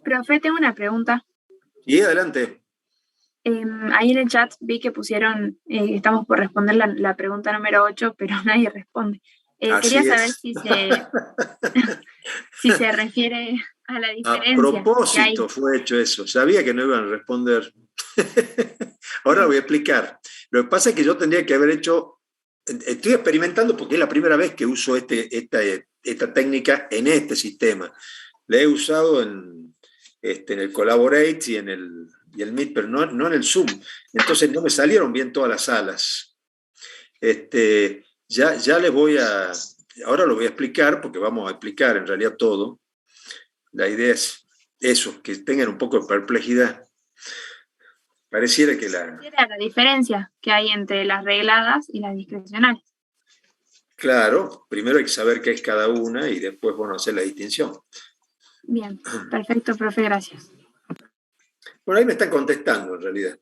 Profe, tengo una pregunta. Sí, adelante. Ahí en el chat vi que pusieron, estamos por responder la pregunta número 8, pero nadie responde. Quería Así saber es. si se refiere a la A diferencia que hay. propósito fue hecho eso. Sabía que no iban a responder. Ahora lo voy a explicar. Lo que pasa es que yo tendría que haber hecho. Estoy experimentando porque es la primera vez que uso esta técnica en este sistema. La he usado en el Collaborate y el Meet, pero no en el Zoom. Entonces no me salieron bien todas las salas. Ya les voy a. Ahora lo voy a explicar porque vamos a explicar en realidad todo. La idea es eso, que tengan un poco de perplejidad. Pareciera que Era la diferencia que hay entre las regladas y las discrecionales. Claro, primero hay que saber qué es cada una y después, bueno, hacer la distinción. Bien, perfecto, profe, gracias. Por ahí me están contestando, en realidad.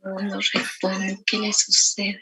No responde, ¿qué le sucede?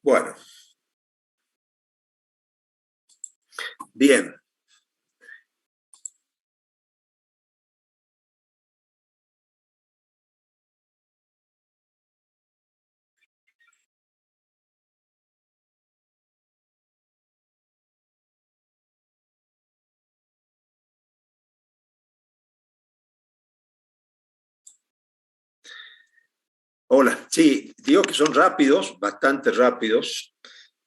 Bueno. Bien. Hola, sí, digo que son rápidos, bastante rápidos.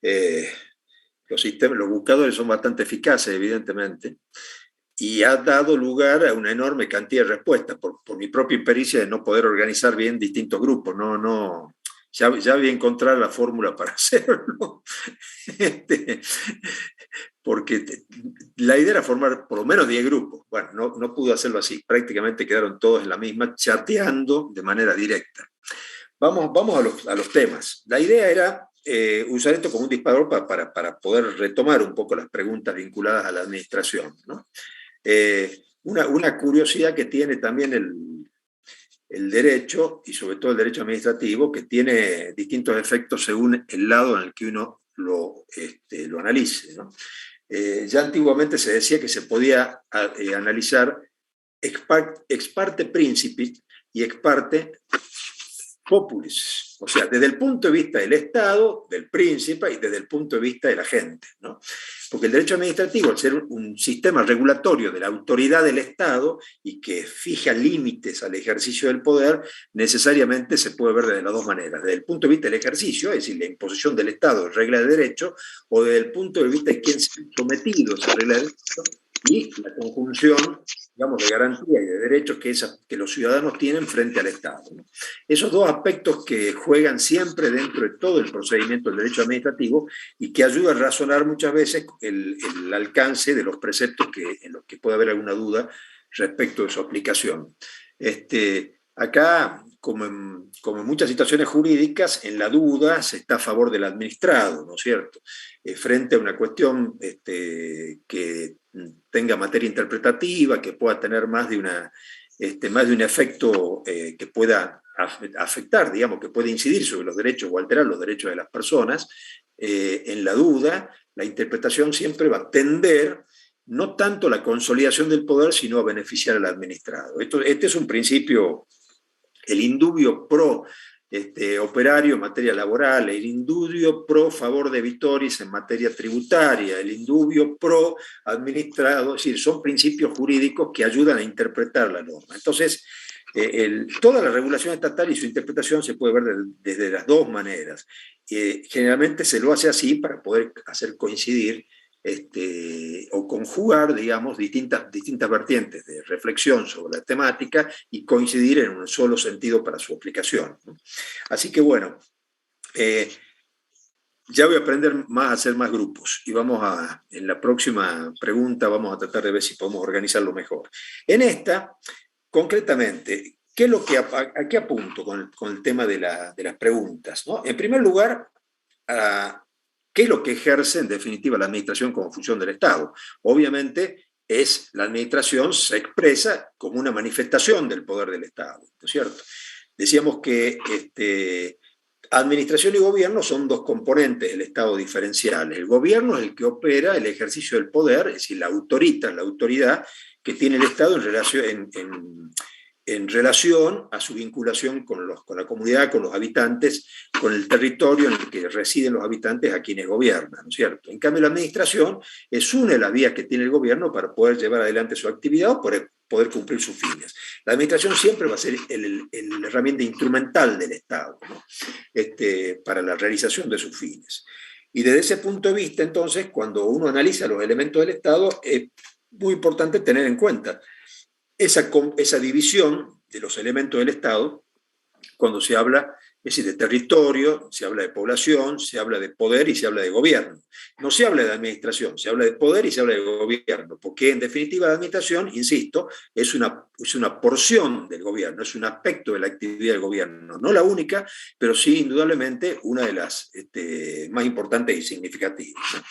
Los buscadores son bastante eficaces, evidentemente, y ha dado lugar a una enorme cantidad de respuestas por mi propia impericia de no poder organizar bien distintos grupos. Ya voy a encontrar la fórmula para hacerlo. Porque la idea era formar por lo menos 10 grupos. Bueno, no pude hacerlo así. Prácticamente quedaron todos en la misma, chateando de manera directa. Vamos a los temas. La idea era usar esto como un disparador para poder retomar un poco las preguntas vinculadas a la administración, ¿no? Una curiosidad que tiene también el derecho, y sobre todo el derecho administrativo, que tiene distintos efectos según el lado en el que uno lo analice, ¿no? Ya antiguamente se decía que se podía analizar ex parte principis y ex parte populis, o sea, desde el punto de vista del Estado, del príncipe y desde el punto de vista de la gente, ¿no? Porque el derecho administrativo, al ser un sistema regulatorio de la autoridad del Estado y que fija límites al ejercicio del poder, necesariamente se puede ver de las dos maneras, desde el punto de vista del ejercicio, es decir, la imposición del Estado de reglas de derecho, o desde el punto de vista de quien se ha sometido a esa regla de derecho y la conjunción, digamos, de garantía y de derechos que los ciudadanos tienen frente al Estado, ¿no? Esos dos aspectos que juegan siempre dentro de todo el procedimiento del derecho administrativo y que ayudan a razonar muchas veces el alcance de los preceptos en los que puede haber alguna duda respecto de su aplicación. Acá, como como en muchas situaciones jurídicas, en la duda se está a favor del administrado, ¿no es cierto? Frente a una cuestión que tenga materia interpretativa, que pueda tener más de un efecto que pueda afectar, digamos, que puede incidir sobre los derechos o alterar los derechos de las personas, en la duda, la interpretación siempre va a tender no tanto a la consolidación del poder, sino a beneficiar al administrado. Este es un principio, el indubio pro operario en materia laboral, el indubio pro favor de Vitoris en materia tributaria, el indubio pro administrado, es decir, son principios jurídicos que ayudan a interpretar la norma. Entonces, toda la regulación estatal y su interpretación se puede ver desde las dos maneras. Generalmente se lo hace así para poder hacer coincidir o conjugar, digamos, distintas vertientes de reflexión sobre la temática y coincidir en un solo sentido para su aplicación, ¿no? Así que bueno, ya voy a aprender más a hacer más grupos y en la próxima pregunta vamos a tratar de ver si podemos organizarlo mejor. En esta, concretamente, ¿a qué apunto con el tema de las preguntas, ¿no? En primer lugar, ¿qué es lo que ejerce en definitiva la administración como función del Estado? Obviamente la administración se expresa como una manifestación del poder del Estado, ¿no es cierto? Decíamos que administración y gobierno son dos componentes del Estado diferenciales. El gobierno es el que opera el ejercicio del poder, es decir, la autoridad que tiene el Estado en relación a su vinculación con la comunidad, con los habitantes, con el territorio en el que residen los habitantes a quienes gobiernan, ¿no es cierto? En cambio, la administración es una de las vías que tiene el gobierno para poder llevar adelante su actividad o poder cumplir sus fines. La administración siempre va a ser la herramienta instrumental del Estado, ¿no? Para la realización de sus fines. Y desde ese punto de vista, entonces, cuando uno analiza los elementos del Estado, es muy importante tener en cuenta esa división de los elementos del Estado cuando se habla, es decir, de territorio, se habla de población, se habla de poder y se habla de gobierno. No se habla de administración, se habla de poder y se habla de gobierno, porque en definitiva la administración, insisto, es una porción del gobierno, es un aspecto de la actividad del gobierno, no la única, pero sí indudablemente una de las más importantes y significativas, ¿no?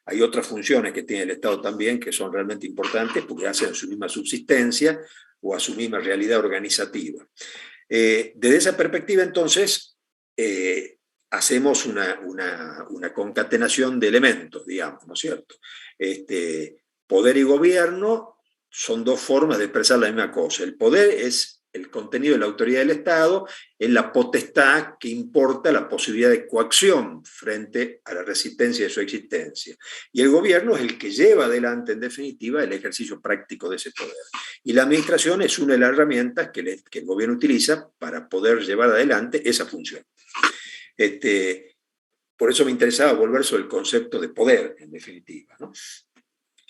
Hay otras funciones que tiene el Estado también que son realmente importantes porque hacen su misma subsistencia o a su misma realidad organizativa. Desde esa perspectiva, entonces, hacemos una concatenación de elementos, digamos, ¿no es cierto? Poder y gobierno son dos formas de expresar la misma cosa. El poder es el contenido de la autoridad del Estado, es la potestad que importa la posibilidad de coacción frente a la resistencia de su existencia. Y el gobierno es el que lleva adelante, en definitiva, el ejercicio práctico de ese poder. Y la administración es una de las herramientas que el gobierno utiliza para poder llevar adelante esa función. Por eso me interesaba volver sobre el concepto de poder, en definitiva, ¿no?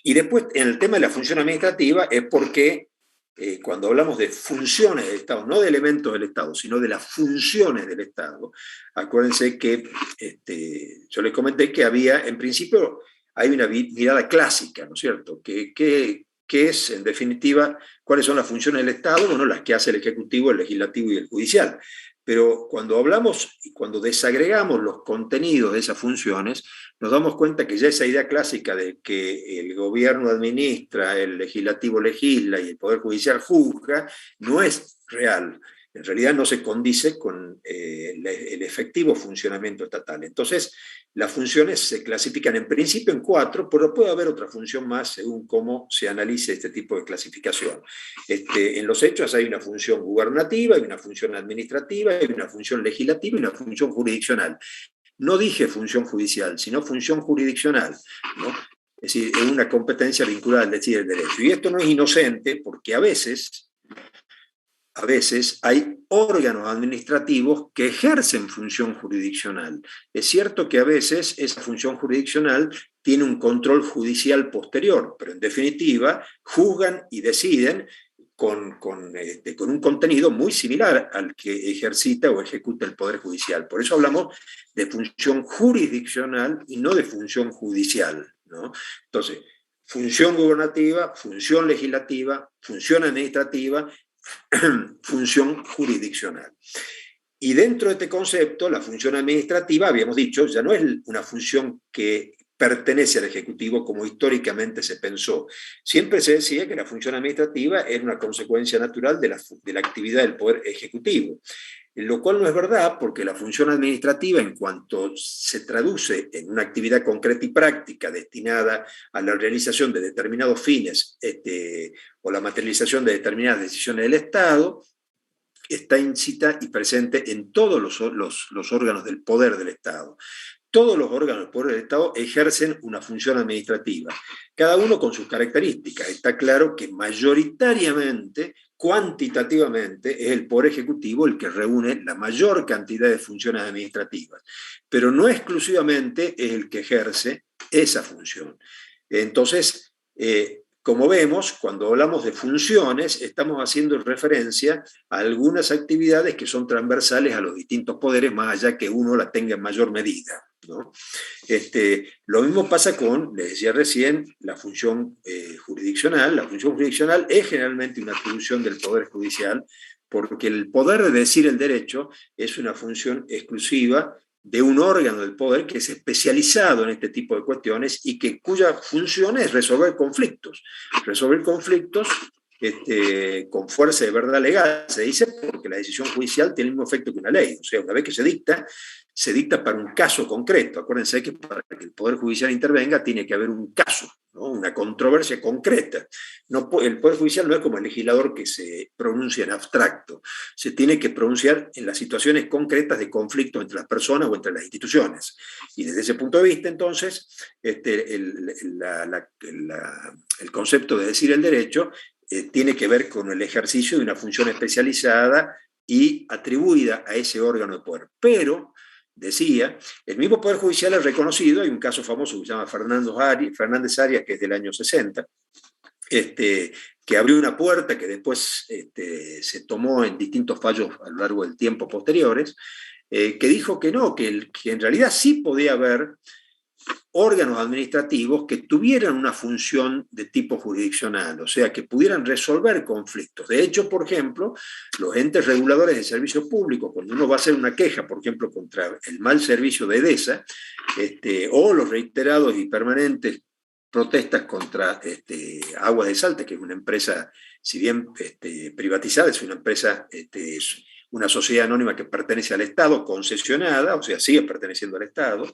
Y después, en el tema de la función administrativa, es porque cuando hablamos de funciones del Estado, no de elementos del Estado, sino de las funciones del Estado, acuérdense que yo les comenté que en principio, hay una mirada clásica, ¿no es cierto? Que es, en definitiva, cuáles son las funciones del Estado, bueno, las que hace el Ejecutivo, el Legislativo y el Judicial. Pero cuando hablamos y cuando desagregamos los contenidos de esas funciones, nos damos cuenta que ya esa idea clásica de que el gobierno administra, el legislativo legisla y el Poder Judicial juzga, no es real. En realidad no se condice con el efectivo funcionamiento estatal. Entonces, las funciones se clasifican en principio en 4, pero puede haber otra función más según cómo se analice este tipo de clasificación. En los hechos hay una función gubernativa, hay una función administrativa, hay una función legislativa y una función jurisdiccional. No dije función judicial, sino función jurisdiccional, ¿no? Es decir, es una competencia vinculada al decir el derecho. Y esto no es inocente porque a veces hay órganos administrativos que ejercen función jurisdiccional. Es cierto que a veces esa función jurisdiccional tiene un control judicial posterior, pero en definitiva juzgan y deciden con un contenido muy similar al que ejercita o ejecuta el Poder Judicial. Por eso hablamos de función jurisdiccional y no de función judicial, ¿no? Entonces, función gubernativa, función legislativa, función administrativa, función jurisdiccional. Y dentro de este concepto, la función administrativa, habíamos dicho, ya no es una función que pertenece al Ejecutivo como históricamente se pensó. Siempre se decía que la función administrativa era una consecuencia natural de la actividad del Poder Ejecutivo, lo cual no es verdad, porque la función administrativa, en cuanto se traduce en una actividad concreta y práctica destinada a la realización de determinados fines o la materialización de determinadas decisiones del Estado, está íncita y presente en todos los órganos del poder del Estado. Todos los órganos del poder del Estado ejercen una función administrativa, cada uno con sus características. Está claro que mayoritariamente, cuantitativamente, es el Poder Ejecutivo el que reúne la mayor cantidad de funciones administrativas, pero no exclusivamente es el que ejerce esa función. Entonces, como vemos, cuando hablamos de funciones, estamos haciendo referencia a algunas actividades que son transversales a los distintos poderes, más allá que uno la tenga en mayor medida, ¿no? Lo mismo pasa con, les decía recién, la función jurisdiccional. La función jurisdiccional es generalmente una atribución del Poder Judicial, porque el poder de decir el derecho es una función exclusiva de un órgano del poder que es especializado en este tipo de cuestiones y cuya función es resolver conflictos. Resolver conflictos con fuerza de verdad legal, se dice, porque la decisión judicial tiene el mismo efecto que una ley. O sea, una vez que se dicta para un caso concreto. Acuérdense que para que el Poder Judicial intervenga tiene que haber un caso, ¿no? Una controversia concreta. No, el Poder Judicial no es como el legislador que se pronuncia en abstracto, se tiene que pronunciar en las situaciones concretas de conflicto entre las personas o entre las instituciones. Y desde ese punto de vista, entonces, el concepto de decir el derecho tiene que ver con el ejercicio de una función especializada y atribuida a ese órgano de poder. Pero, decía, el mismo Poder Judicial es reconocido. Hay un caso famoso que se llama Fernández Arias, que es del año 60, que abrió una puerta que después se tomó en distintos fallos a lo largo del tiempo posteriores, que dijo que no, que en realidad sí podía haber órganos administrativos que tuvieran una función de tipo jurisdiccional, o sea, que pudieran resolver conflictos. De hecho, por ejemplo, los entes reguladores de servicio público, cuando uno va a hacer una queja, por ejemplo, contra el mal servicio de EDESA, o los reiterados y permanentes protestas contra Aguas de Salta, que es una empresa, si bien privatizada, es una empresa, una sociedad anónima que pertenece al Estado, concesionada, o sea, sigue perteneciendo al Estado.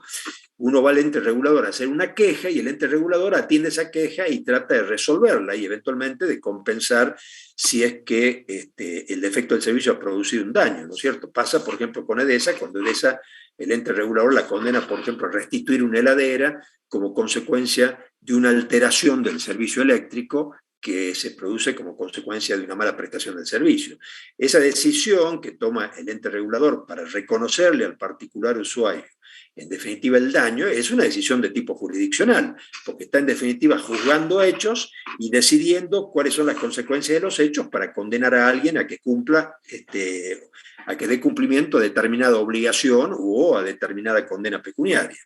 Uno va al ente regulador a hacer una queja y el ente regulador atiende esa queja y trata de resolverla y eventualmente de compensar si es que el defecto del servicio ha producido un daño, ¿no es cierto? Pasa, por ejemplo, con EDESA, cuando EDESA, el ente regulador la condena, por ejemplo, a restituir una heladera como consecuencia de una alteración del servicio eléctrico que se produce como consecuencia de una mala prestación del servicio. Esa decisión que toma el ente regulador para reconocerle al particular usuario, en definitiva, el daño, es una decisión de tipo jurisdiccional, porque está en definitiva juzgando hechos y decidiendo cuáles son las consecuencias de los hechos para condenar a alguien a que cumpla, a que dé cumplimiento a determinada obligación o a determinada condena pecuniaria.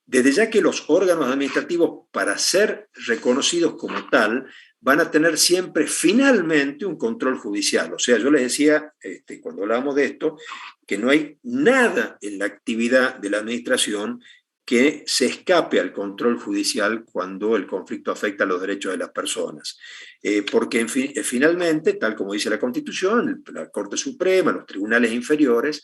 Desde ya que los órganos administrativos, para ser reconocidos como tal, van a tener siempre finalmente un control judicial. O sea, yo les decía, cuando hablábamos de esto, que no hay nada en la actividad de la administración que se escape al control judicial cuando el conflicto afecta a los derechos de las personas. Porque finalmente, tal como dice la Constitución, la Corte Suprema, los tribunales inferiores,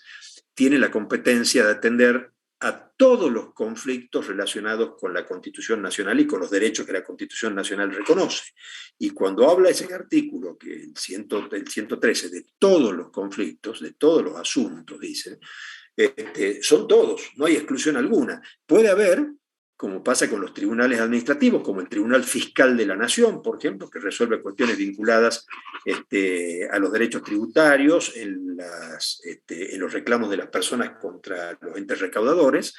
tienen la competencia de atender a todos los conflictos relacionados con la Constitución Nacional y con los derechos que la Constitución Nacional reconoce. Y cuando habla ese artículo, que el 113, de todos los conflictos, de todos los asuntos, dice, son todos, no hay exclusión alguna. Puede haber, como pasa con los tribunales administrativos, como el Tribunal Fiscal de la Nación, por ejemplo, que resuelve cuestiones vinculadas a los derechos tributarios, en los reclamos de las personas contra los entes recaudadores.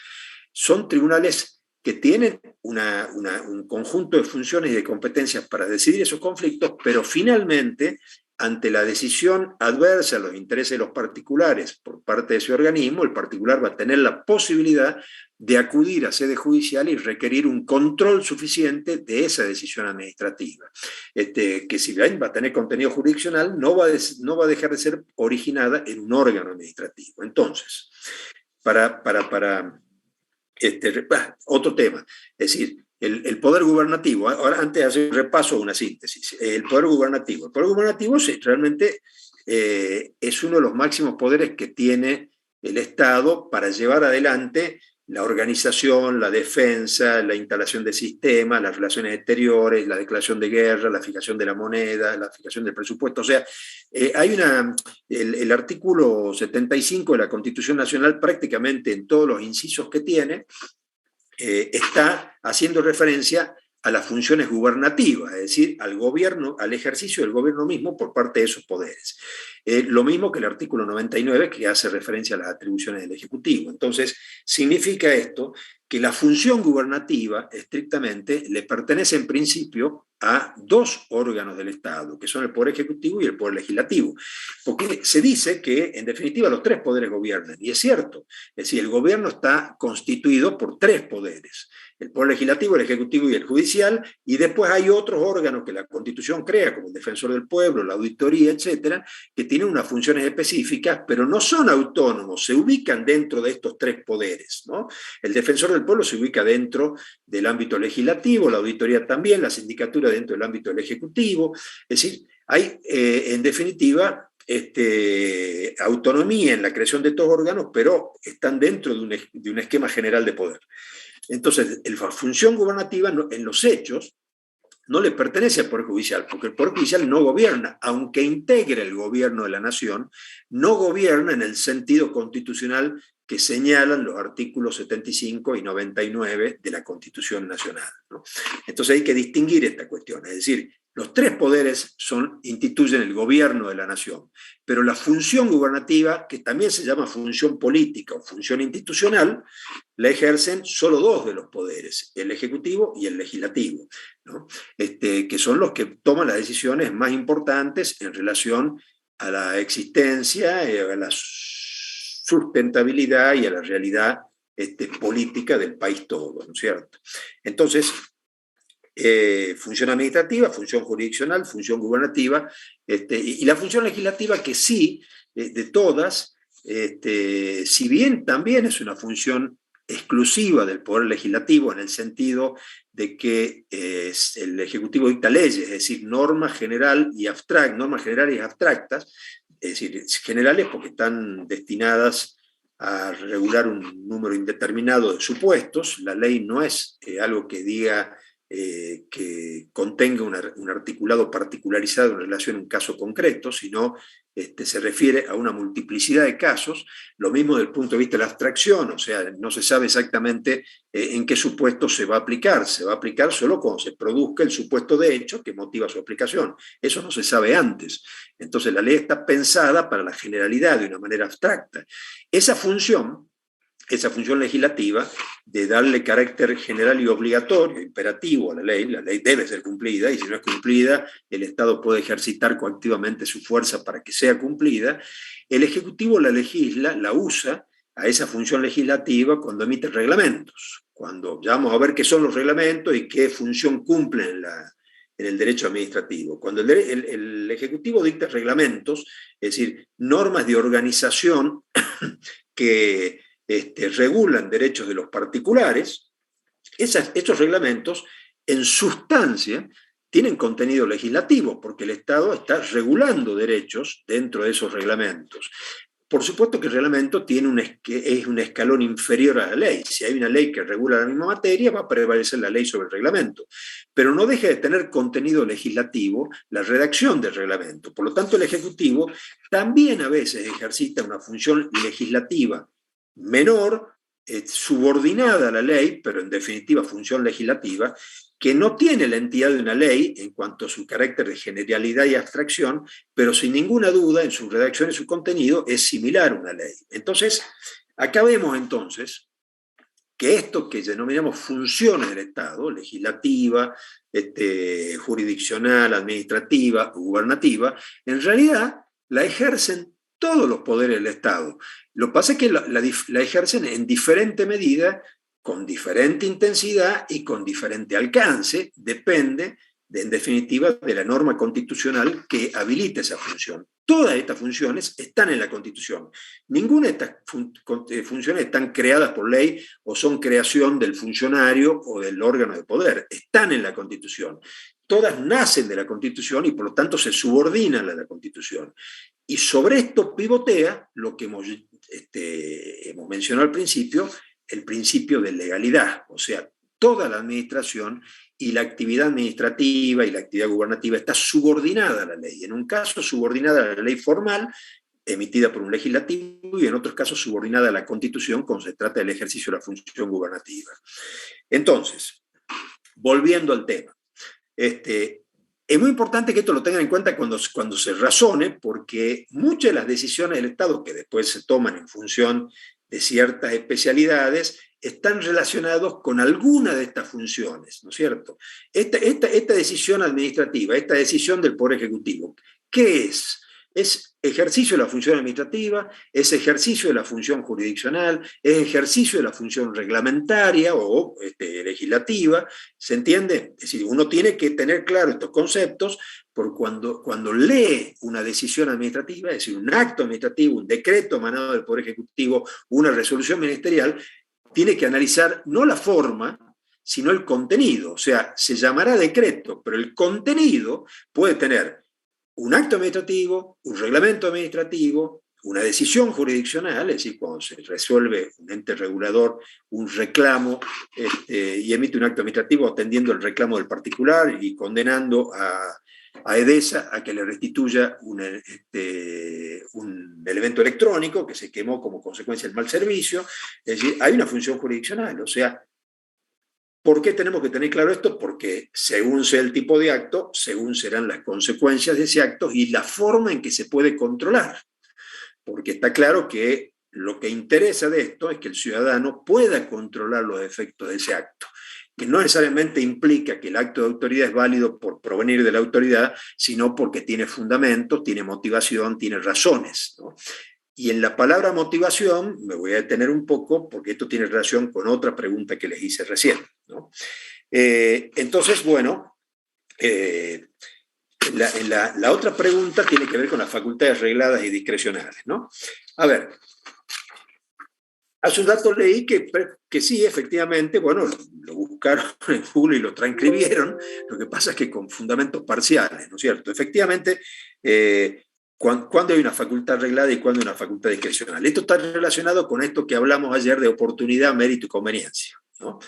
Son tribunales que tienen un conjunto de funciones y de competencias para decidir esos conflictos, pero finalmente ante la decisión adversa a los intereses de los particulares por parte de ese organismo, el particular va a tener la posibilidad de acudir a sede judicial y requerir un control suficiente de esa decisión administrativa, que si bien va a tener contenido jurisdiccional, no va a dejar de ser originada en un órgano administrativo. Entonces, otro tema, es decir, el poder gubernativo, ahora antes de hacer un repaso, una síntesis, el poder gubernativo sí, realmente es uno de los máximos poderes que tiene el Estado para llevar adelante la organización, la defensa, la instalación de sistemas, las relaciones exteriores, la declaración de guerra, la fijación de la moneda, la fijación del presupuesto. O sea, hay el artículo 75 de la Constitución Nacional, prácticamente en todos los incisos que tiene, está haciendo referencia a las funciones gubernativas, es decir, al gobierno, al ejercicio del gobierno mismo por parte de esos poderes. Lo mismo que el artículo 99, que hace referencia a las atribuciones del Ejecutivo. Entonces, significa esto que la función gubernativa, estrictamente, le pertenece en principio a dos órganos del Estado, que son el Poder Ejecutivo y el Poder Legislativo. Porque se dice que, en definitiva, los tres poderes gobiernan, y es cierto. Es decir, el gobierno está constituido por tres poderes: el Poder Legislativo, el Ejecutivo y el Judicial, y después hay otros órganos que la Constitución crea, como el Defensor del Pueblo, la Auditoría, etcétera, que tienen unas funciones específicas, pero no son autónomos, se ubican dentro de estos tres poderes, ¿no? El Defensor del Pueblo se ubica dentro del ámbito legislativo, la Auditoría también, la Sindicatura dentro del ámbito del Ejecutivo. Es decir, hay, en definitiva, autonomía en la creación de estos órganos, pero están dentro de un esquema general de poder. Entonces, la función gubernativa en los hechos no le pertenece al Poder Judicial, porque el Poder Judicial no gobierna, aunque integre el gobierno de la nación, no gobierna en el sentido constitucional que señalan los artículos 75 y 99 de la Constitución Nacional, ¿no? Entonces hay que distinguir esta cuestión, es decir, los tres poderes instituyen el gobierno de la nación, pero la función gubernativa, que también se llama función política o función institucional, la ejercen solo dos de los poderes, el Ejecutivo y el Legislativo, ¿no? Que son los que toman las decisiones más importantes en relación a la existencia, a la sustentabilidad y a la realidad política del país todo, ¿no es cierto? Entonces, función administrativa, función jurisdiccional, función gubernativa, y la función legislativa, que sí, de todas, si bien también es una función exclusiva del Poder Legislativo, en el sentido de que el Ejecutivo dicta leyes, es decir, normas generales y abstractas, es decir, generales porque están destinadas a regular un número indeterminado de supuestos. La ley no es algo que diga que contenga un articulado particularizado en relación a un caso concreto, sino se refiere a una multiplicidad de casos. Lo mismo desde el punto de vista de la abstracción, o sea, no se sabe exactamente en qué supuesto se va a aplicar solo cuando se produzca el supuesto de hecho que motiva su aplicación. Eso no se sabe antes. Entonces la ley está pensada para la generalidad de una manera abstracta. Esa función legislativa de darle carácter general y obligatorio, imperativo a la ley debe ser cumplida, y si no es cumplida, el Estado puede ejercitar coactivamente su fuerza para que sea cumplida. El Ejecutivo la legisla, la usa a esa función legislativa cuando emite reglamentos, cuando ya vamos a ver qué son los reglamentos y qué función cumplen en el derecho administrativo. Cuando el Ejecutivo dicta reglamentos, es decir, normas de organización que regulan derechos de los particulares, estos reglamentos en sustancia tienen contenido legislativo, porque el Estado está regulando derechos dentro de esos reglamentos. Por supuesto que el reglamento es un escalón inferior a la ley. Si hay una ley que regula la misma materia, va a prevalecer la ley sobre el reglamento. Pero no deja de tener contenido legislativo la redacción del reglamento. Por lo tanto, el Ejecutivo también a veces ejercita una función legislativa menor, subordinada a la ley, pero en definitiva función legislativa, que no tiene la entidad de una ley en cuanto a su carácter de generalidad y abstracción, pero sin ninguna duda en su redacción y su contenido es similar a una ley. Entonces, acá vemos entonces que esto que denominamos funciones del Estado, legislativa, jurisdiccional, administrativa, gubernativa, en realidad la ejercen todos los poderes del Estado. Lo que pasa es que la ejercen en diferente medida, con diferente intensidad y con diferente alcance, depende, en definitiva, de la norma constitucional que habilita esa función. Todas estas funciones están en la Constitución. Ninguna de estas funciones están creadas por ley o son creación del funcionario o del órgano de poder. Están en la Constitución. Todas nacen de la Constitución y por lo tanto se subordinan a la Constitución. Y sobre esto pivotea lo que hemos mencionado al principio, el principio de legalidad. O sea, toda la administración y la actividad administrativa y la actividad gubernativa está subordinada a la ley. En un caso, subordinada a la ley formal, emitida por un legislativo, y en otros casos, subordinada a la Constitución, cuando se trata del ejercicio de la función gubernativa. Entonces, volviendo al tema, es muy importante que esto lo tengan en cuenta cuando se razone, porque muchas de las decisiones del Estado, que después se toman en función de ciertas especialidades, están relacionados con alguna de estas funciones, ¿no es cierto? Esta decisión administrativa, esta decisión del Poder Ejecutivo, ¿qué es? Es ejercicio de la función administrativa, es ejercicio de la función jurisdiccional, es ejercicio de la función reglamentaria o legislativa, ¿se entiende? Es decir, uno tiene que tener claro estos conceptos, porque cuando lee una decisión administrativa, es decir, un acto administrativo, un decreto emanado del Poder Ejecutivo, una resolución ministerial, tiene que analizar no la forma, sino el contenido. O sea, se llamará decreto, pero el contenido puede tener un acto administrativo, un reglamento administrativo, una decisión jurisdiccional, es decir, cuando se resuelve un ente regulador un reclamo y emite un acto administrativo atendiendo el reclamo del particular y condenando a Edesa a que le restituya un elemento electrónico que se quemó como consecuencia del mal servicio. Es decir, hay una función jurisdiccional. O sea, ¿por qué tenemos que tener claro esto? Porque según sea el tipo de acto, según serán las consecuencias de ese acto y la forma en que se puede controlar. Porque está claro que lo que interesa de esto es que el ciudadano pueda controlar los efectos de ese acto, que no necesariamente implica que el acto de autoridad es válido por provenir de la autoridad, sino porque tiene fundamentos, tiene motivación, tiene razones, ¿no? Y en la palabra motivación me voy a detener un poco porque esto tiene relación con otra pregunta que les hice recién, ¿no? Entonces, bueno, la otra pregunta tiene que ver con las facultades regladas y discrecionales, ¿no? A ver, hace un rato leí que sí, efectivamente, bueno, lo buscaron en Google y lo transcribieron, lo que pasa es que con fundamentos parciales, ¿no es cierto? Efectivamente, ¿cuándo hay una facultad reglada y cuándo hay una facultad discrecional? Esto está relacionado con esto que hablamos ayer de oportunidad, mérito y conveniencia, ¿no?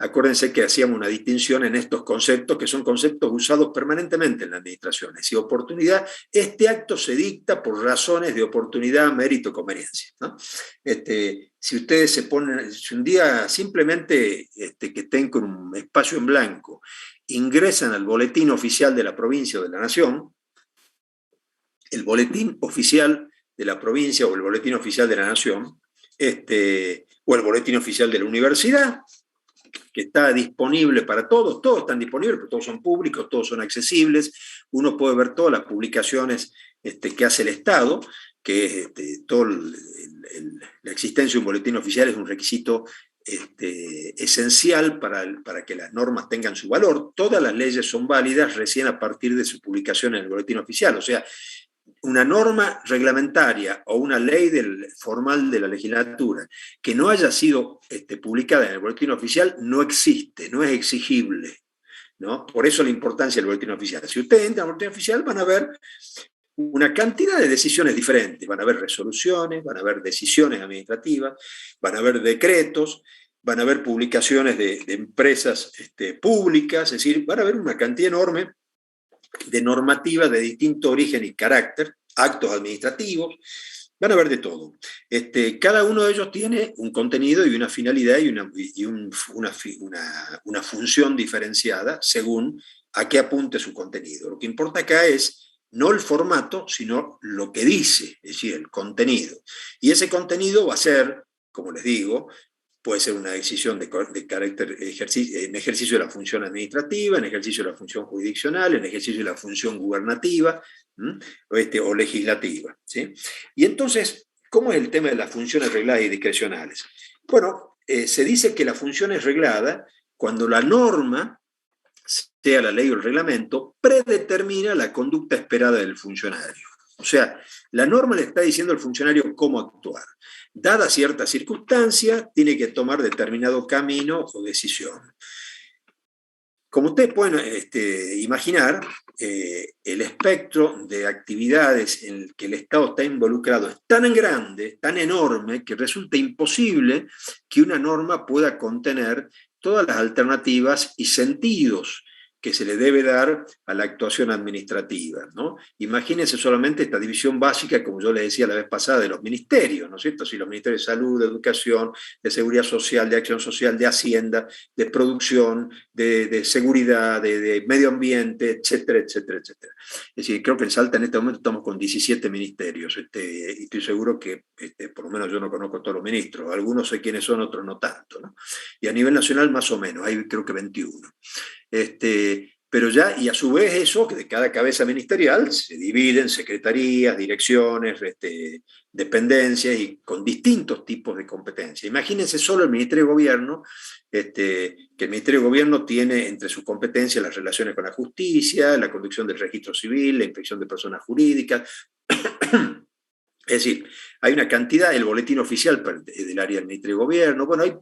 Acuérdense que hacíamos una distinción en estos conceptos, que son conceptos usados permanentemente en la administración. Es decir, oportunidad, este acto se dicta por razones de oportunidad, mérito, conveniencia, ¿no? Si ustedes se ponen, si un día simplemente que estén con un espacio en blanco, ingresan al boletín oficial de la provincia o de la nación, el boletín oficial de la provincia o el boletín oficial de la nación, o el boletín oficial de la universidad, que está disponible para todos están disponibles, pero todos son públicos, todos son accesibles, uno puede ver todas las publicaciones que hace el Estado, que la existencia de un boletín oficial es un requisito esencial para que las normas tengan su valor. Todas las leyes son válidas recién a partir de su publicación en el boletín oficial, o sea, una norma reglamentaria o una ley formal de la legislatura que no haya sido publicada en el boletín oficial no existe, no es exigible, ¿no? Por eso la importancia del boletín oficial. Si ustedes entran al boletín oficial van a ver una cantidad de decisiones diferentes, van a ver resoluciones, van a ver decisiones administrativas, van a ver decretos, van a ver publicaciones de empresas públicas, es decir, van a ver una cantidad enorme de normativa de distinto origen y carácter, actos administrativos, van a ver de todo. Cada uno de ellos tiene un contenido y una finalidad y una función diferenciada según a qué apunte su contenido. Lo que importa acá es no el formato, sino lo que dice, es decir, el contenido. Y ese contenido va a ser, como les digo, puede ser una decisión de carácter en ejercicio de la función administrativa, en ejercicio de la función jurisdiccional, en ejercicio de la función gubernativa o legislativa, ¿sí? Y entonces, ¿cómo es el tema de las funciones regladas y discrecionales? Bueno, se dice que la función es reglada cuando la norma, sea la ley o el reglamento, predetermina la conducta esperada del funcionario. O sea, la norma le está diciendo al funcionario cómo actuar. Dada cierta circunstancia, tiene que tomar determinado camino o decisión. Como ustedes pueden imaginar, el espectro de actividades en el que el Estado está involucrado es tan grande, tan enorme, que resulta imposible que una norma pueda contener todas las alternativas y sentidos que se le debe dar a la actuación administrativa, ¿no? Imagínense solamente esta división básica, como yo les decía la vez pasada, de los ministerios, ¿no es cierto? Si los ministerios de salud, de educación, de seguridad social, de acción social, de hacienda, de producción, de seguridad, de medio ambiente, etcétera, etcétera, etcétera. Es decir, creo que en Salta en este momento estamos con 17 ministerios, y estoy seguro que, por lo menos yo no conozco a todos los ministros, algunos sé quiénes son, otros no tanto, ¿no? Y a nivel nacional más o menos, hay creo que 21. Pero ya, y a su vez eso, que de cada cabeza ministerial se dividen secretarías, direcciones, dependencias y con distintos tipos de competencias. Imagínense solo el Ministerio de Gobierno, que el Ministerio de Gobierno tiene entre sus competencias las relaciones con la justicia, la conducción del registro civil, la inspección de personas jurídicas. Es decir, hay una cantidad, el boletín oficial del área del Ministerio de Gobierno, bueno, hay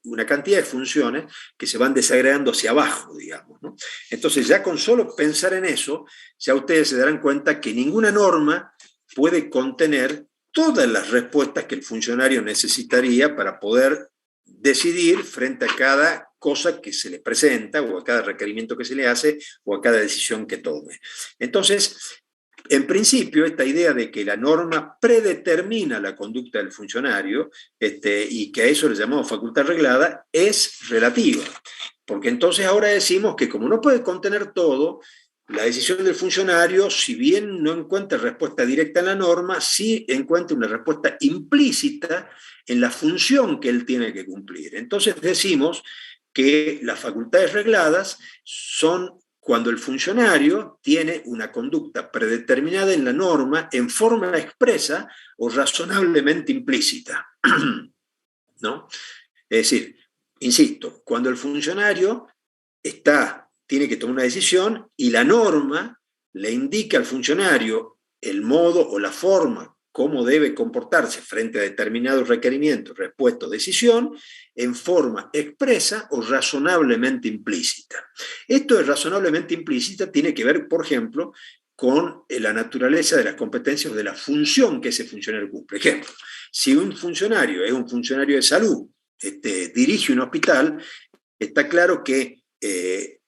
una cantidad de funciones que se van desagregando hacia abajo, digamos, ¿no? Entonces, ya con solo pensar en eso, ya ustedes se darán cuenta que ninguna norma puede contener todas las respuestas que el funcionario necesitaría para poder decidir frente a cada cosa que se le presenta, o a cada requerimiento que se le hace, o a cada decisión que tome. Entonces, en principio, esta idea de que la norma predetermina la conducta del funcionario, y que a eso le llamamos facultad reglada, es relativa. Porque entonces ahora decimos que como no puede contener todo, la decisión del funcionario, si bien no encuentra respuesta directa en la norma, sí encuentra una respuesta implícita en la función que él tiene que cumplir. Entonces decimos que las facultades regladas son cuando el funcionario tiene una conducta predeterminada en la norma en forma expresa o razonablemente implícita, ¿no? Es decir, insisto, cuando el funcionario tiene que tomar una decisión y la norma le indica al funcionario el modo o la forma cómo debe comportarse frente a determinados requerimientos, respuesta o decisión, en forma expresa o razonablemente implícita. Esto de razonablemente implícita tiene que ver, por ejemplo, con la naturaleza de las competencias o de la función que ese funcionario cumple. Por ejemplo, si un funcionario es un funcionario de salud, dirige un hospital, está claro que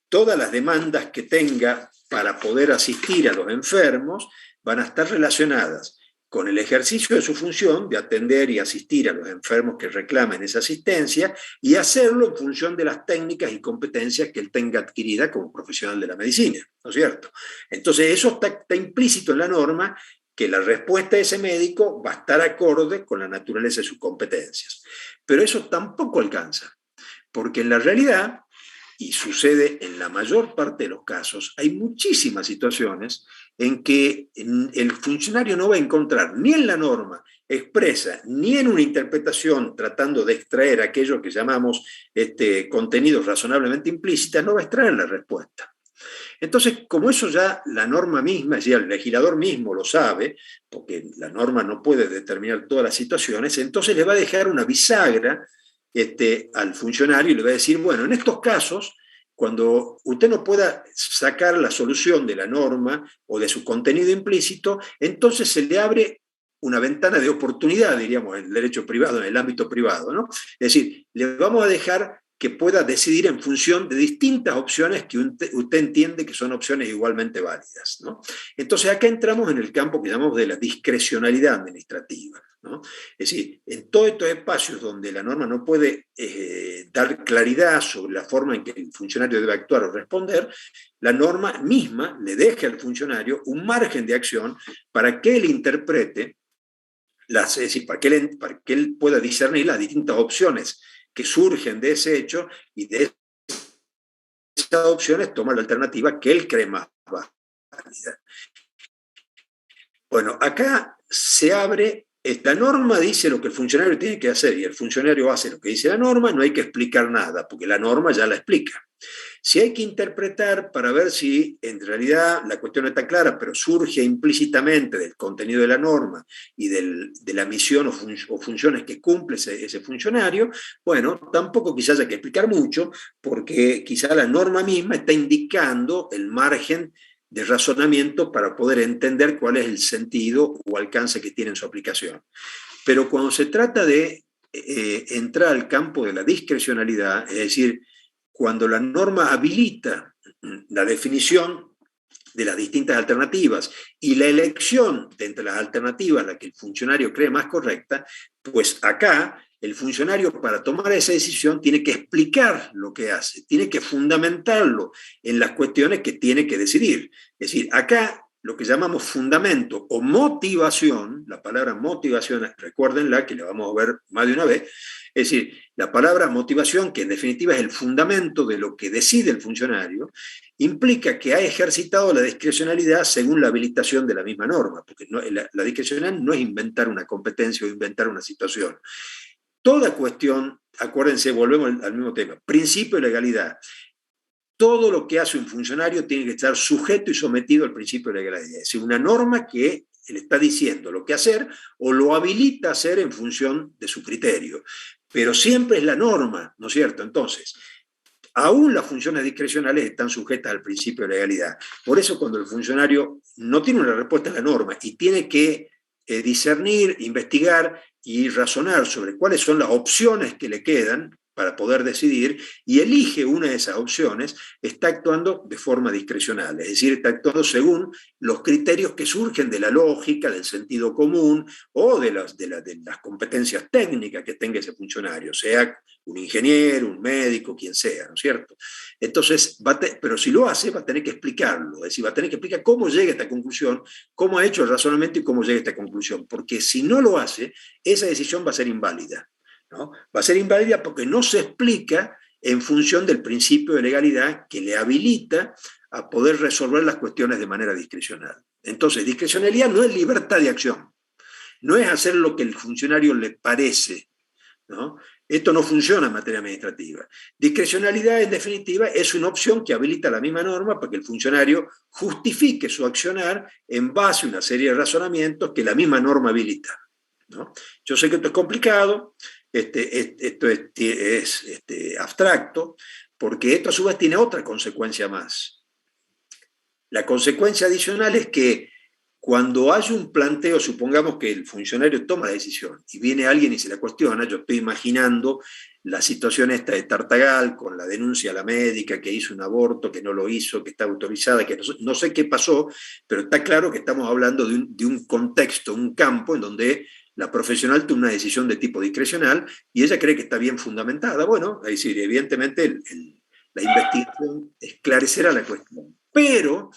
todas las demandas que tenga para poder asistir a los enfermos van a estar relacionadas con el ejercicio de su función de atender y asistir a los enfermos que reclamen esa asistencia y hacerlo en función de las técnicas y competencias que él tenga adquirida como profesional de la medicina, ¿no es cierto? Entonces eso está implícito en la norma, que la respuesta de ese médico va a estar acorde con la naturaleza de sus competencias. Pero eso tampoco alcanza, porque en la realidad, y sucede en la mayor parte de los casos, hay muchísimas situaciones en que el funcionario no va a encontrar ni en la norma expresa, ni en una interpretación tratando de extraer aquello que llamamos contenidos razonablemente implícitas, no va a extraer la respuesta. Entonces, como eso ya la norma misma, es decir, el legislador mismo lo sabe, porque la norma no puede determinar todas las situaciones, entonces le va a dejar una bisagra al funcionario y le va a decir, bueno, en estos casos, cuando usted no pueda sacar la solución de la norma o de su contenido implícito, entonces se le abre una ventana de oportunidad, diríamos, en el derecho privado, en el ámbito privado, ¿no? Es decir, le vamos a dejar que pueda decidir en función de distintas opciones que usted entiende que son opciones igualmente válidas, ¿no? Entonces acá entramos en el campo que llamamos de la discrecionalidad administrativa, ¿no? Es decir, en todos estos espacios donde la norma no puede dar claridad sobre la forma en que el funcionario debe actuar o responder, la norma misma le deja al funcionario un margen de acción para que él interprete, es decir, para que él pueda discernir las distintas opciones que surgen de ese hecho, y de esas opciones toma la alternativa que él cree más válida. Bueno, acá se abre, esta norma dice lo que el funcionario tiene que hacer, y el funcionario hace lo que dice la norma, no hay que explicar nada, porque la norma ya la explica. Si hay que interpretar para ver si en realidad la cuestión no está clara, pero surge implícitamente del contenido de la norma y de la misión o funciones que cumple ese funcionario, bueno, tampoco quizás haya que explicar mucho, porque quizá la norma misma está indicando el margen de razonamiento para poder entender cuál es el sentido o alcance que tiene en su aplicación. Pero cuando se trata de entrar al campo de la discrecionalidad, es decir, cuando la norma habilita la definición de las distintas alternativas y la elección de entre las alternativas la que el funcionario cree más correcta, pues acá el funcionario para tomar esa decisión tiene que explicar lo que hace, tiene que fundamentarlo en las cuestiones que tiene que decidir. Es decir, acá lo que llamamos fundamento o motivación, la palabra motivación, recuérdenla que la vamos a ver más de una vez, es decir, la palabra motivación, que en definitiva es el fundamento de lo que decide el funcionario, implica que ha ejercitado la discrecionalidad según la habilitación de la misma norma, porque la discrecionalidad no es inventar una competencia o inventar una situación. Toda cuestión, acuérdense, volvemos al mismo tema, principio de legalidad. Todo lo que hace un funcionario tiene que estar sujeto y sometido al principio de legalidad. Es decir, una norma que le está diciendo lo que hacer o lo habilita a hacer en función de su criterio. Pero siempre es la norma, ¿no es cierto? Entonces, aún las funciones discrecionales están sujetas al principio de legalidad. Por eso cuando el funcionario no tiene una respuesta a la norma y tiene que discernir, investigar y razonar sobre cuáles son las opciones que le quedan para poder decidir, y elige una de esas opciones, está actuando de forma discrecional, es decir, está actuando según los criterios que surgen de la lógica, del sentido común, o de las competencias técnicas que tenga ese funcionario, sea un ingeniero, un médico, quien sea, ¿no es cierto? Entonces, pero si lo hace, va a tener que explicarlo, es decir, va a tener que explicar cómo llega a esta conclusión, cómo ha hecho el razonamiento y cómo llega a esta conclusión, porque si no lo hace, esa decisión va a ser inválida, ¿no? Va a ser inválida porque no se explica en función del principio de legalidad que le habilita a poder resolver las cuestiones de manera discrecional. Entonces, discrecionalidad no es libertad de acción, no es hacer lo que el funcionario le parece, ¿no? Esto no funciona en materia administrativa. Discrecionalidad, en definitiva, es una opción que habilita la misma norma para que el funcionario justifique su accionar en base a una serie de razonamientos que la misma norma habilita, ¿no? Yo sé que esto es complicado, esto es abstracto, porque esto a su vez tiene otra consecuencia más. La consecuencia adicional es que cuando hay un planteo, supongamos que el funcionario toma la decisión y viene alguien y se la cuestiona, yo estoy imaginando la situación esta de Tartagal con la denuncia a la médica que hizo un aborto, que no lo hizo, que está autorizada, que no sé qué pasó, pero está claro que estamos hablando de un contexto, un campo en donde la profesional toma una decisión de tipo discrecional y ella cree que está bien fundamentada. Bueno, es decir, evidentemente la investigación esclarecerá la cuestión. Pero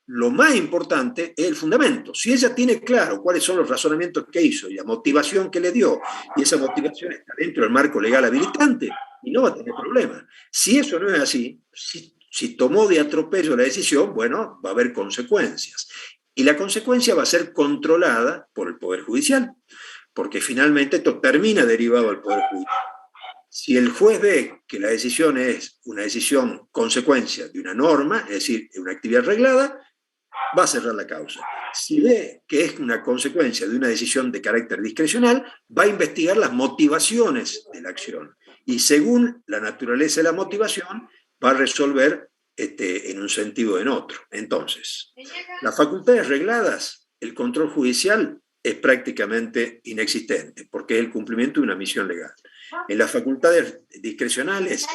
lo más importante es el fundamento. Si ella tiene claro cuáles son los razonamientos que hizo y la motivación que le dio, y esa motivación está dentro del marco legal habilitante, y no va a tener problema. Si eso no es así, si tomó de atropello la decisión, bueno, va a haber consecuencias. Y la consecuencia va a ser controlada por el Poder Judicial, porque finalmente esto termina derivado al Poder Judicial. Si el juez ve que la decisión es una decisión consecuencia de una norma, es decir, de una actividad reglada, va a cerrar la causa. Si ve que es una consecuencia de una decisión de carácter discrecional, va a investigar las motivaciones de la acción. Y según la naturaleza de la motivación, va a resolver en un sentido o en otro. Entonces, las facultades regladas, el control judicial es prácticamente inexistente, porque es el cumplimiento de una misión legal. En las facultades discrecionales,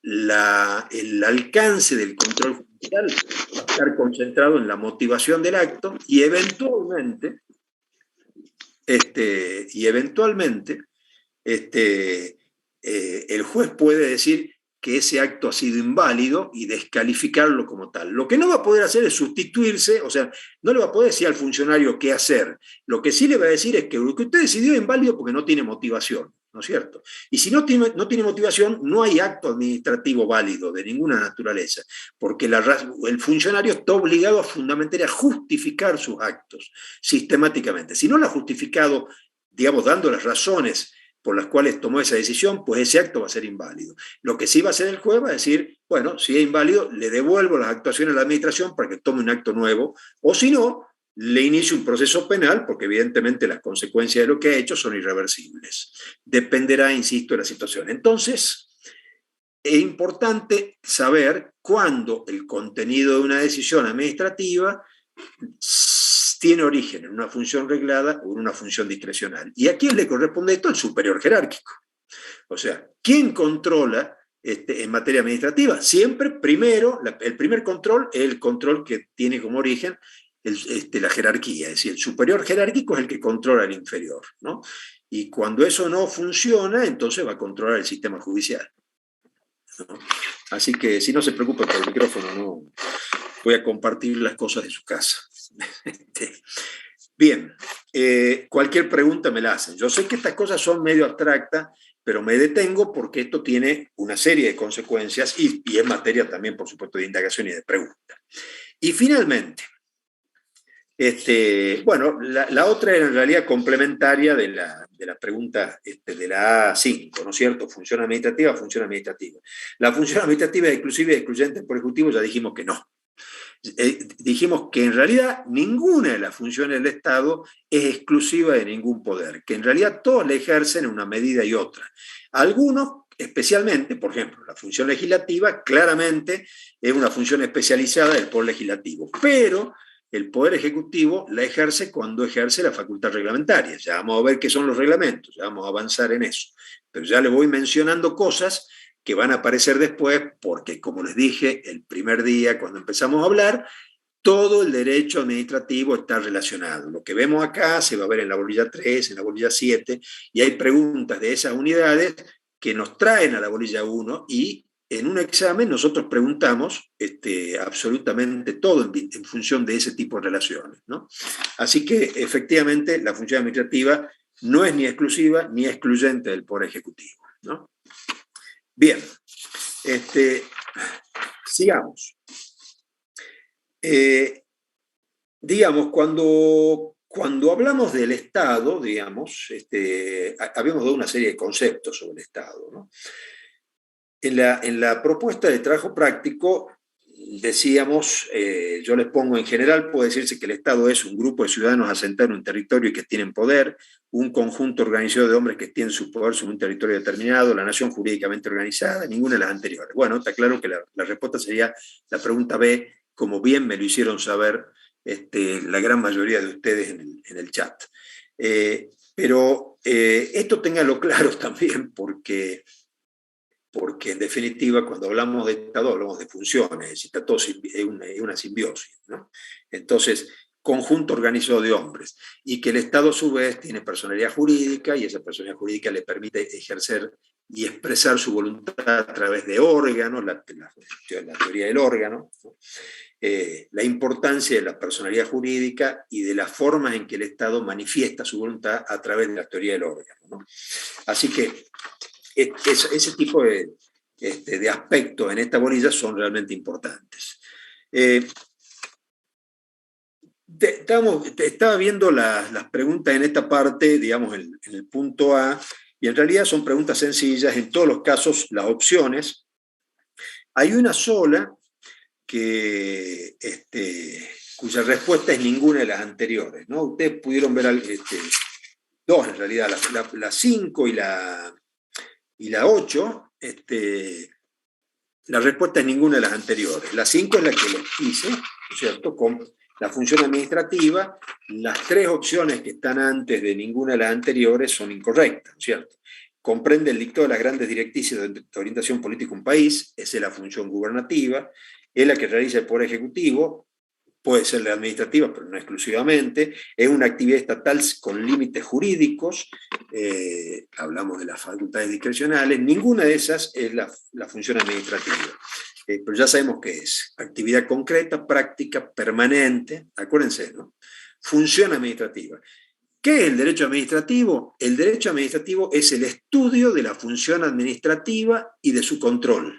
el alcance del control judicial va a estar concentrado en la motivación del acto y eventualmente el juez puede decir que ese acto ha sido inválido y descalificarlo como tal. Lo que no va a poder hacer es sustituirse, o sea, no le va a poder decir al funcionario qué hacer. Lo que sí le va a decir es que lo que usted decidió es inválido porque no tiene motivación, ¿no es cierto? Y si no tiene motivación, no hay acto administrativo válido de ninguna naturaleza, porque el funcionario está obligado fundamentalmente a justificar sus actos sistemáticamente. Si no lo ha justificado, digamos, dando las razones por las cuales tomó esa decisión, pues ese acto va a ser inválido. Lo que sí va a hacer el juez va a decir, bueno, si es inválido, le devuelvo las actuaciones a la administración para que tome un acto nuevo, o si no, le inicio un proceso penal, porque evidentemente las consecuencias de lo que ha hecho son irreversibles. Dependerá, insisto, de la situación. Entonces, es importante saber cuándo el contenido de una decisión administrativa tiene origen en una función reglada o en una función discrecional. ¿Y a quién le corresponde esto? Al superior jerárquico. O sea, ¿quién controla en materia administrativa? Siempre, primero, el primer control es el control que tiene como origen la jerarquía, es decir, el superior jerárquico es el que controla al inferior, ¿no? Y cuando eso no funciona, entonces va a controlar el sistema judicial, ¿no? Así que, si no se preocupen por el micrófono, no voy a compartir las cosas de su casa. Bien, cualquier pregunta me la hacen. Yo sé que estas cosas son medio abstractas, pero me detengo porque esto tiene una serie de consecuencias y es materia también, por supuesto, de indagación y de pregunta. Y finalmente, bueno, la otra era en realidad complementaria de la pregunta de la A5, ¿no es cierto? Función administrativa, función administrativa. La función administrativa es exclusiva y excluyente del Poder Ejecutivo, ya dijimos que no. Dijimos que en realidad ninguna de las funciones del Estado es exclusiva de ningún poder, que en realidad todos la ejercen en una medida y otra. Algunos, especialmente, por ejemplo, la función legislativa claramente es una función especializada del Poder Legislativo, pero el Poder Ejecutivo la ejerce cuando ejerce la facultad reglamentaria. Ya vamos a ver qué son los reglamentos, ya vamos a avanzar en eso. Pero ya les voy mencionando cosas que van a aparecer después, porque como les dije el primer día cuando empezamos a hablar, todo el derecho administrativo está relacionado. Lo que vemos acá se va a ver en la bolilla 3, en la bolilla 7, y hay preguntas de esas unidades que nos traen a la bolilla 1 y en un examen nosotros preguntamos absolutamente todo en función de ese tipo de relaciones, ¿no? Así que efectivamente la función administrativa no es ni exclusiva ni excluyente del Poder Ejecutivo, ¿no? Bien, sigamos. Digamos, cuando hablamos del Estado, digamos, habíamos dado una serie de conceptos sobre el Estado, ¿no? En la propuesta de trabajo práctico decíamos, yo les pongo en general, puede decirse que el Estado es un grupo de ciudadanos asentados en un territorio y que tienen poder, un conjunto organizado de hombres que tienen su poder sobre un territorio determinado, la nación jurídicamente organizada, ninguna de las anteriores. Bueno, está claro que la respuesta sería la pregunta B, como bien me lo hicieron saber la gran mayoría de ustedes en el chat. Pero esto ténganlo claro también porque en definitiva cuando hablamos de Estado hablamos de funciones, es una simbiosis, ¿no? Entonces, conjunto organizado de hombres, y que el Estado a su vez tiene personalidad jurídica, y esa personalidad jurídica le permite ejercer y expresar su voluntad a través de órganos, la teoría del órgano, ¿no? La importancia de la personalidad jurídica y de las formas en que el Estado manifiesta su voluntad a través de la teoría del órgano, ¿no? Así que ese tipo de aspectos en esta bolilla son realmente importantes. Estaba viendo las preguntas en esta parte, digamos, en el punto A, y en realidad son preguntas sencillas, en todos los casos las opciones. Hay una sola cuya respuesta es ninguna de las anteriores, ¿no? Ustedes pudieron ver dos en realidad, la 5 y la 8, la respuesta es ninguna de las anteriores. La 5 es la que les hice, ¿no es cierto?, con la función administrativa. Las tres opciones que están antes de ninguna de las anteriores son incorrectas, ¿no es cierto? Comprende el dictado de las grandes directrices de orientación política de un país, esa es la función gubernativa, es la que realiza el Poder Ejecutivo, puede ser la administrativa, pero no exclusivamente, es una actividad estatal con límites jurídicos, hablamos de las facultades discrecionales, ninguna de esas es la función administrativa. Pero ya sabemos qué es, actividad concreta, práctica, permanente, acuérdense, ¿no? Función administrativa. ¿Qué es el derecho administrativo? El derecho administrativo es el estudio de la función administrativa y de su control.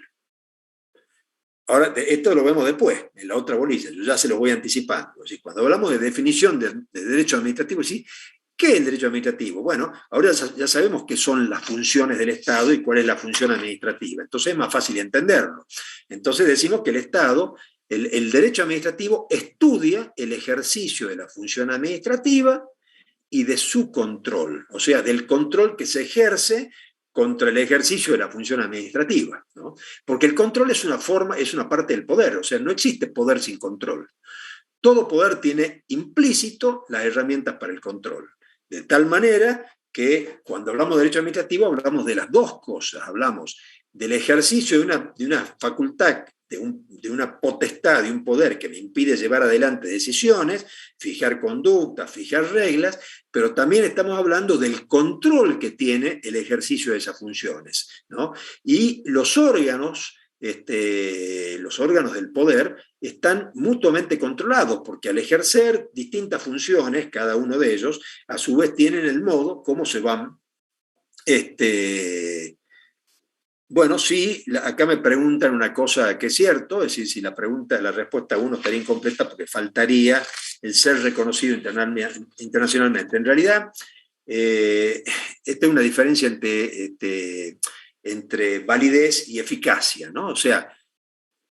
Ahora, esto lo vemos después, en la otra bolilla, yo ya se lo voy anticipando. ¿Sí? Cuando hablamos de definición de derecho administrativo, ¿sí? ¿Qué es el derecho administrativo? Bueno, ahora ya sabemos qué son las funciones del Estado y cuál es la función administrativa. Entonces es más fácil entenderlo. Entonces decimos que el Estado, el derecho administrativo estudia el ejercicio de la función administrativa y de su control, o sea, del control que se ejerce contra el ejercicio de la función administrativa, ¿no? Porque el control es una parte del poder, o sea, no existe poder sin control. Todo poder tiene implícito las herramientas para el control, de tal manera que cuando hablamos de derecho administrativo hablamos de las dos cosas, hablamos del ejercicio de una facultad, de una potestad, de un poder que me impide llevar adelante decisiones, fijar conductas, fijar reglas, pero también estamos hablando del control que tiene el ejercicio de esas funciones, ¿no? Y los órganos del poder están mutuamente controlados, porque al ejercer distintas funciones, cada uno de ellos, a su vez tienen el modo cómo se van. Bueno, sí, acá me preguntan una cosa que es cierto, es decir, si la respuesta 1 estaría incompleta porque faltaría el ser reconocido internacionalmente. En realidad, esta es una diferencia entre validez y eficacia, ¿no? O sea,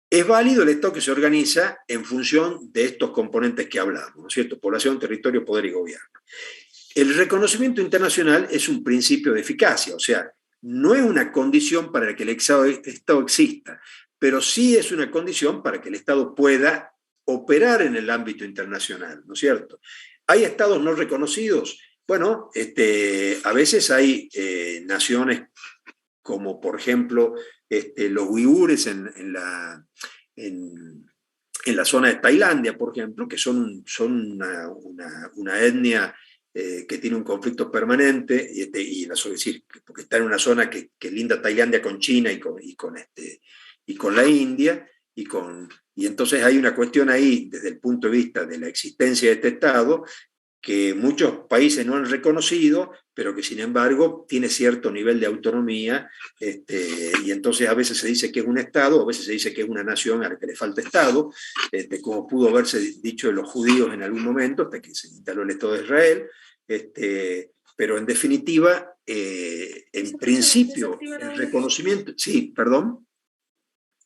es válido el Estado que se organiza en función de estos componentes que hablamos, ¿no es cierto? Población, territorio, poder y gobierno. El reconocimiento internacional es un principio de eficacia, o sea, no es una condición para que el Estado exista, pero sí es una condición para que el Estado pueda operar en el ámbito internacional, ¿no es cierto? ¿Hay Estados no reconocidos? Bueno, a veces hay naciones como, por ejemplo, los uigures en la zona de Tailandia, por ejemplo, que son una etnia que tiene un conflicto permanente, porque está en una zona que linda Tailandia con China y con la India, y entonces hay una cuestión ahí, desde el punto de vista de la existencia de este Estado, que muchos países no han reconocido, pero que sin embargo tiene cierto nivel de autonomía, y entonces a veces se dice que es un Estado, a veces se dice que es una nación a la que le falta Estado, como pudo haberse dicho de los judíos en algún momento, hasta que se instaló el Estado de Israel, pero en definitiva, en principio, el reconocimiento... Sí, perdón,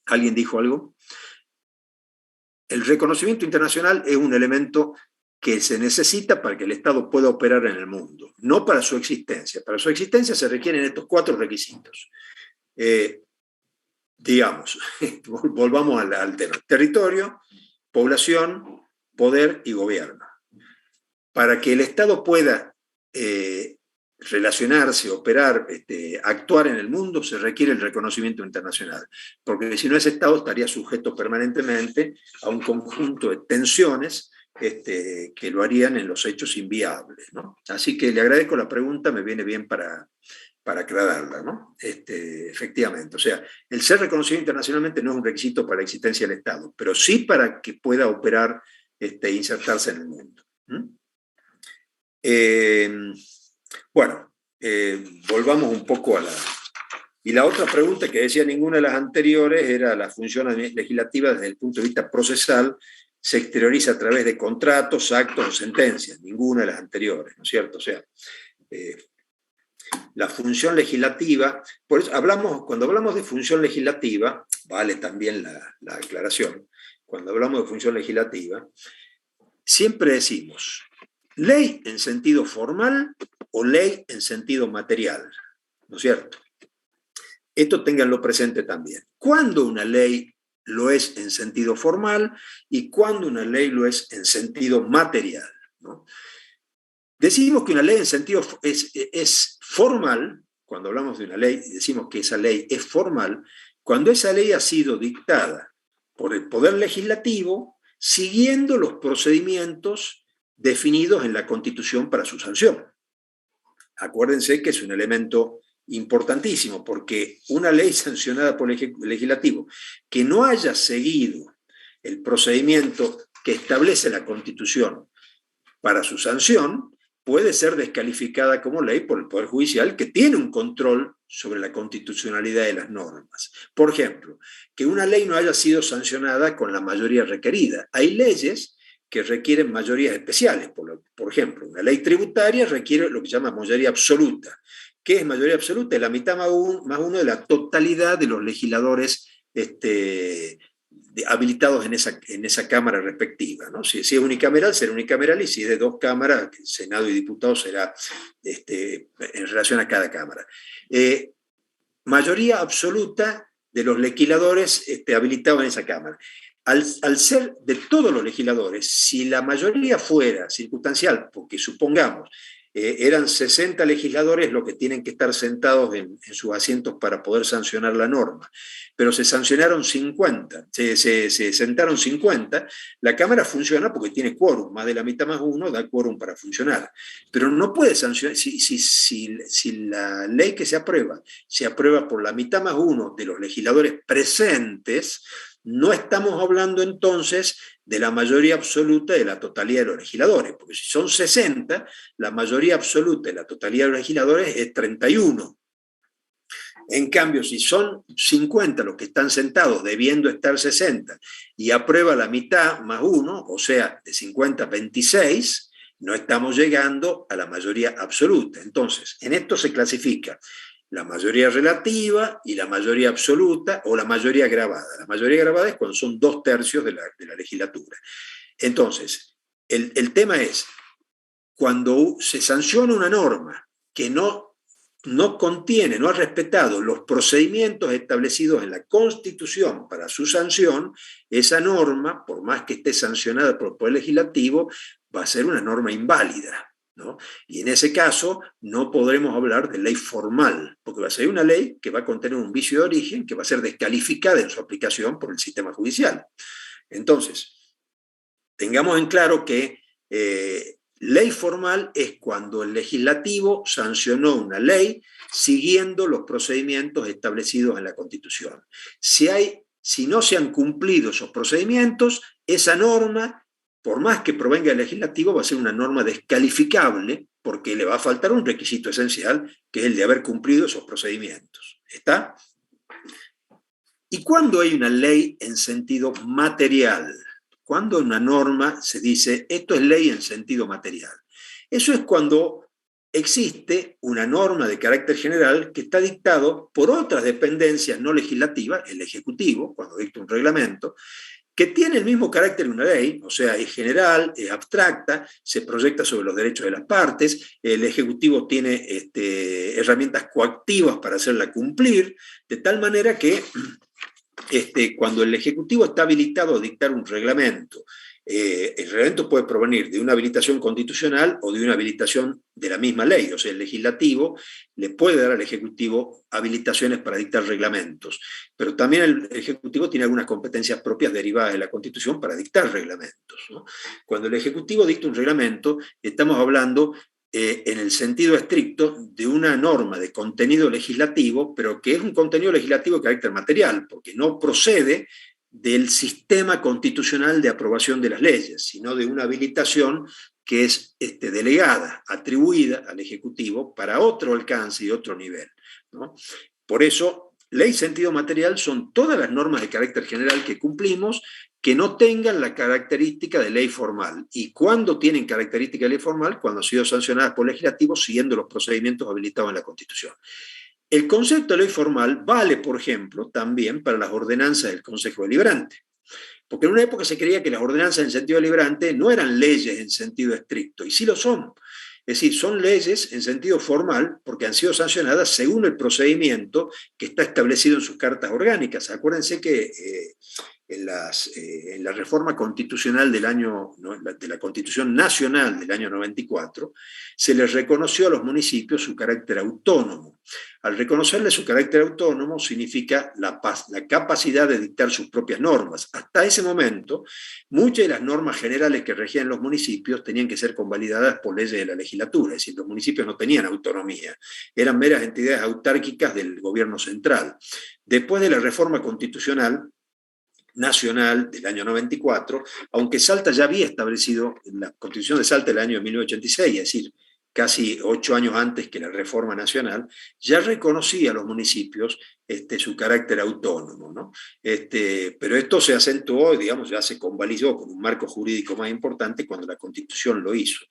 ¿alguien dijo algo? El reconocimiento internacional es un elemento que se necesita para que el Estado pueda operar en el mundo, no para su existencia. Para su existencia se requieren estos 4 requisitos. Digamos, volvamos al tema. Territorio, población, poder y gobierno. Para que el Estado pueda relacionarse, operar, actuar en el mundo, se requiere el reconocimiento internacional. Porque si no, ese Estado estaría sujeto permanentemente a un conjunto de tensiones que lo harían en los hechos inviables, ¿no? Así que le agradezco la pregunta, me viene bien para aclararla, ¿no? Efectivamente, o sea, el ser reconocido internacionalmente no es un requisito para la existencia del Estado, pero sí para que pueda operar e insertarse en el mundo. Bueno, volvamos un poco a la... Y la otra pregunta que decía ninguna de las anteriores era la función legislativa desde el punto de vista procesal se exterioriza a través de contratos, actos o sentencias, ninguna de las anteriores, ¿no es cierto? O sea, la función legislativa, por eso cuando hablamos de función legislativa, vale también la aclaración, cuando hablamos de función legislativa, siempre decimos ley en sentido formal o ley en sentido material, ¿no es cierto? Esto ténganlo presente también. ¿Cuándo una ley lo es en sentido formal y cuándo una ley lo es en sentido material, ¿no? Decimos que una ley en sentido es formal, cuando hablamos de una ley, decimos que esa ley es formal, cuando esa ley ha sido dictada por el Poder Legislativo siguiendo los procedimientos definidos en la Constitución para su sanción. Acuérdense que es un elemento importantísimo, porque una ley sancionada por el legislativo que no haya seguido el procedimiento que establece la Constitución para su sanción, puede ser descalificada como ley por el Poder Judicial, que tiene un control sobre la constitucionalidad de las normas. Por ejemplo, que una ley no haya sido sancionada con la mayoría requerida. Hay leyes que requieren mayorías especiales. Por ejemplo, una ley tributaria requiere lo que se llama mayoría absoluta. ¿Qué es mayoría absoluta? Es la mitad más uno de la totalidad de los legisladores habilitados en esa cámara respectiva, ¿no? Si es unicameral, será unicameral, y si es de 2 cámaras, Senado y diputados, será en relación a cada cámara. Mayoría absoluta de los legisladores habilitados en esa cámara. Al ser de todos los legisladores, si la mayoría fuera circunstancial, porque supongamos, eran 60 legisladores los que tienen que estar sentados en sus asientos para poder sancionar la norma, pero se sancionaron 50, se sentaron 50, la Cámara funciona porque tiene quórum, más de la mitad más uno da quórum para funcionar, pero no puede sancionar, si la ley que se aprueba por la mitad más uno de los legisladores presentes, no estamos hablando entonces de la mayoría absoluta de la totalidad de los legisladores, porque si son 60, la mayoría absoluta de la totalidad de los legisladores es 31. En cambio, si son 50 los que están sentados, debiendo estar 60, y aprueba la mitad más uno, o sea, de 50 a 26, no estamos llegando a la mayoría absoluta. Entonces, en esto se clasifica la mayoría relativa y la mayoría absoluta, o la mayoría agravada. La mayoría agravada es cuando son 2/3 de la legislatura. Entonces, el tema es, cuando se sanciona una norma que no contiene, no ha respetado los procedimientos establecidos en la Constitución para su sanción, esa norma, por más que esté sancionada por el Poder Legislativo, va a ser una norma inválida, ¿no? Y en ese caso no podremos hablar de ley formal, porque va a ser una ley que va a contener un vicio de origen que va a ser descalificada en su aplicación por el sistema judicial. Entonces, tengamos en claro que ley formal es cuando el legislativo sancionó una ley siguiendo los procedimientos establecidos en la Constitución. Si no se han cumplido esos procedimientos, esa norma, por más que provenga del legislativo, va a ser una norma descalificable porque le va a faltar un requisito esencial, que es el de haber cumplido esos procedimientos. ¿Está? ¿Y cuándo hay una ley en sentido material? Cuando una norma se dice, esto es ley en sentido material. Eso es cuando existe una norma de carácter general que está dictado por otras dependencias no legislativas, el Ejecutivo, cuando dicta un reglamento, que tiene el mismo carácter de una ley, o sea, es general, es abstracta, se proyecta sobre los derechos de las partes, el Ejecutivo tiene herramientas coactivas para hacerla cumplir, de tal manera que cuando el Ejecutivo está habilitado a dictar un reglamento, el reglamento puede provenir de una habilitación constitucional o de una habilitación de la misma ley, o sea, el legislativo le puede dar al Ejecutivo habilitaciones para dictar reglamentos, pero también el Ejecutivo tiene algunas competencias propias derivadas de la Constitución para dictar reglamentos, ¿no? Cuando el Ejecutivo dicta un reglamento, estamos hablando en el sentido estricto de una norma de contenido legislativo, pero que es un contenido legislativo de carácter material, porque no procede del sistema constitucional de aprobación de las leyes, sino de una habilitación que es delegada, atribuida al Ejecutivo para otro alcance y otro nivel, ¿no? Por eso, ley sentido material son todas las normas de carácter general que cumplimos que no tengan la característica de ley formal. ¿Y cuándo tienen característica de ley formal? Cuando han sido sancionadas por legislativo siguiendo los procedimientos habilitados en la Constitución. El concepto de ley formal vale, por ejemplo, también para las ordenanzas del Consejo Deliberante. Porque en una época se creía que las ordenanzas en sentido deliberante no eran leyes en sentido estricto, y sí lo son. Es decir, son leyes en sentido formal porque han sido sancionadas según el procedimiento que está establecido en sus cartas orgánicas. Acuérdense que en la reforma constitucional de la Constitución Nacional del año 94, se les reconoció a los municipios su carácter autónomo. Al reconocerle su carácter autónomo significa la capacidad de dictar sus propias normas. Hasta ese momento, muchas de las normas generales que regían los municipios tenían que ser convalidadas por leyes de la legislatura, es decir, los municipios no tenían autonomía, eran meras entidades autárquicas del gobierno central. Después de la reforma constitucional nacional del año 94, aunque Salta ya había establecido, en la Constitución de Salta del año 1986, es decir, casi 8 años antes que la reforma nacional, ya reconocía a los municipios su carácter autónomo, ¿no? Pero esto se acentuó, digamos, ya se convalidó con un marco jurídico más importante cuando la Constitución lo hizo.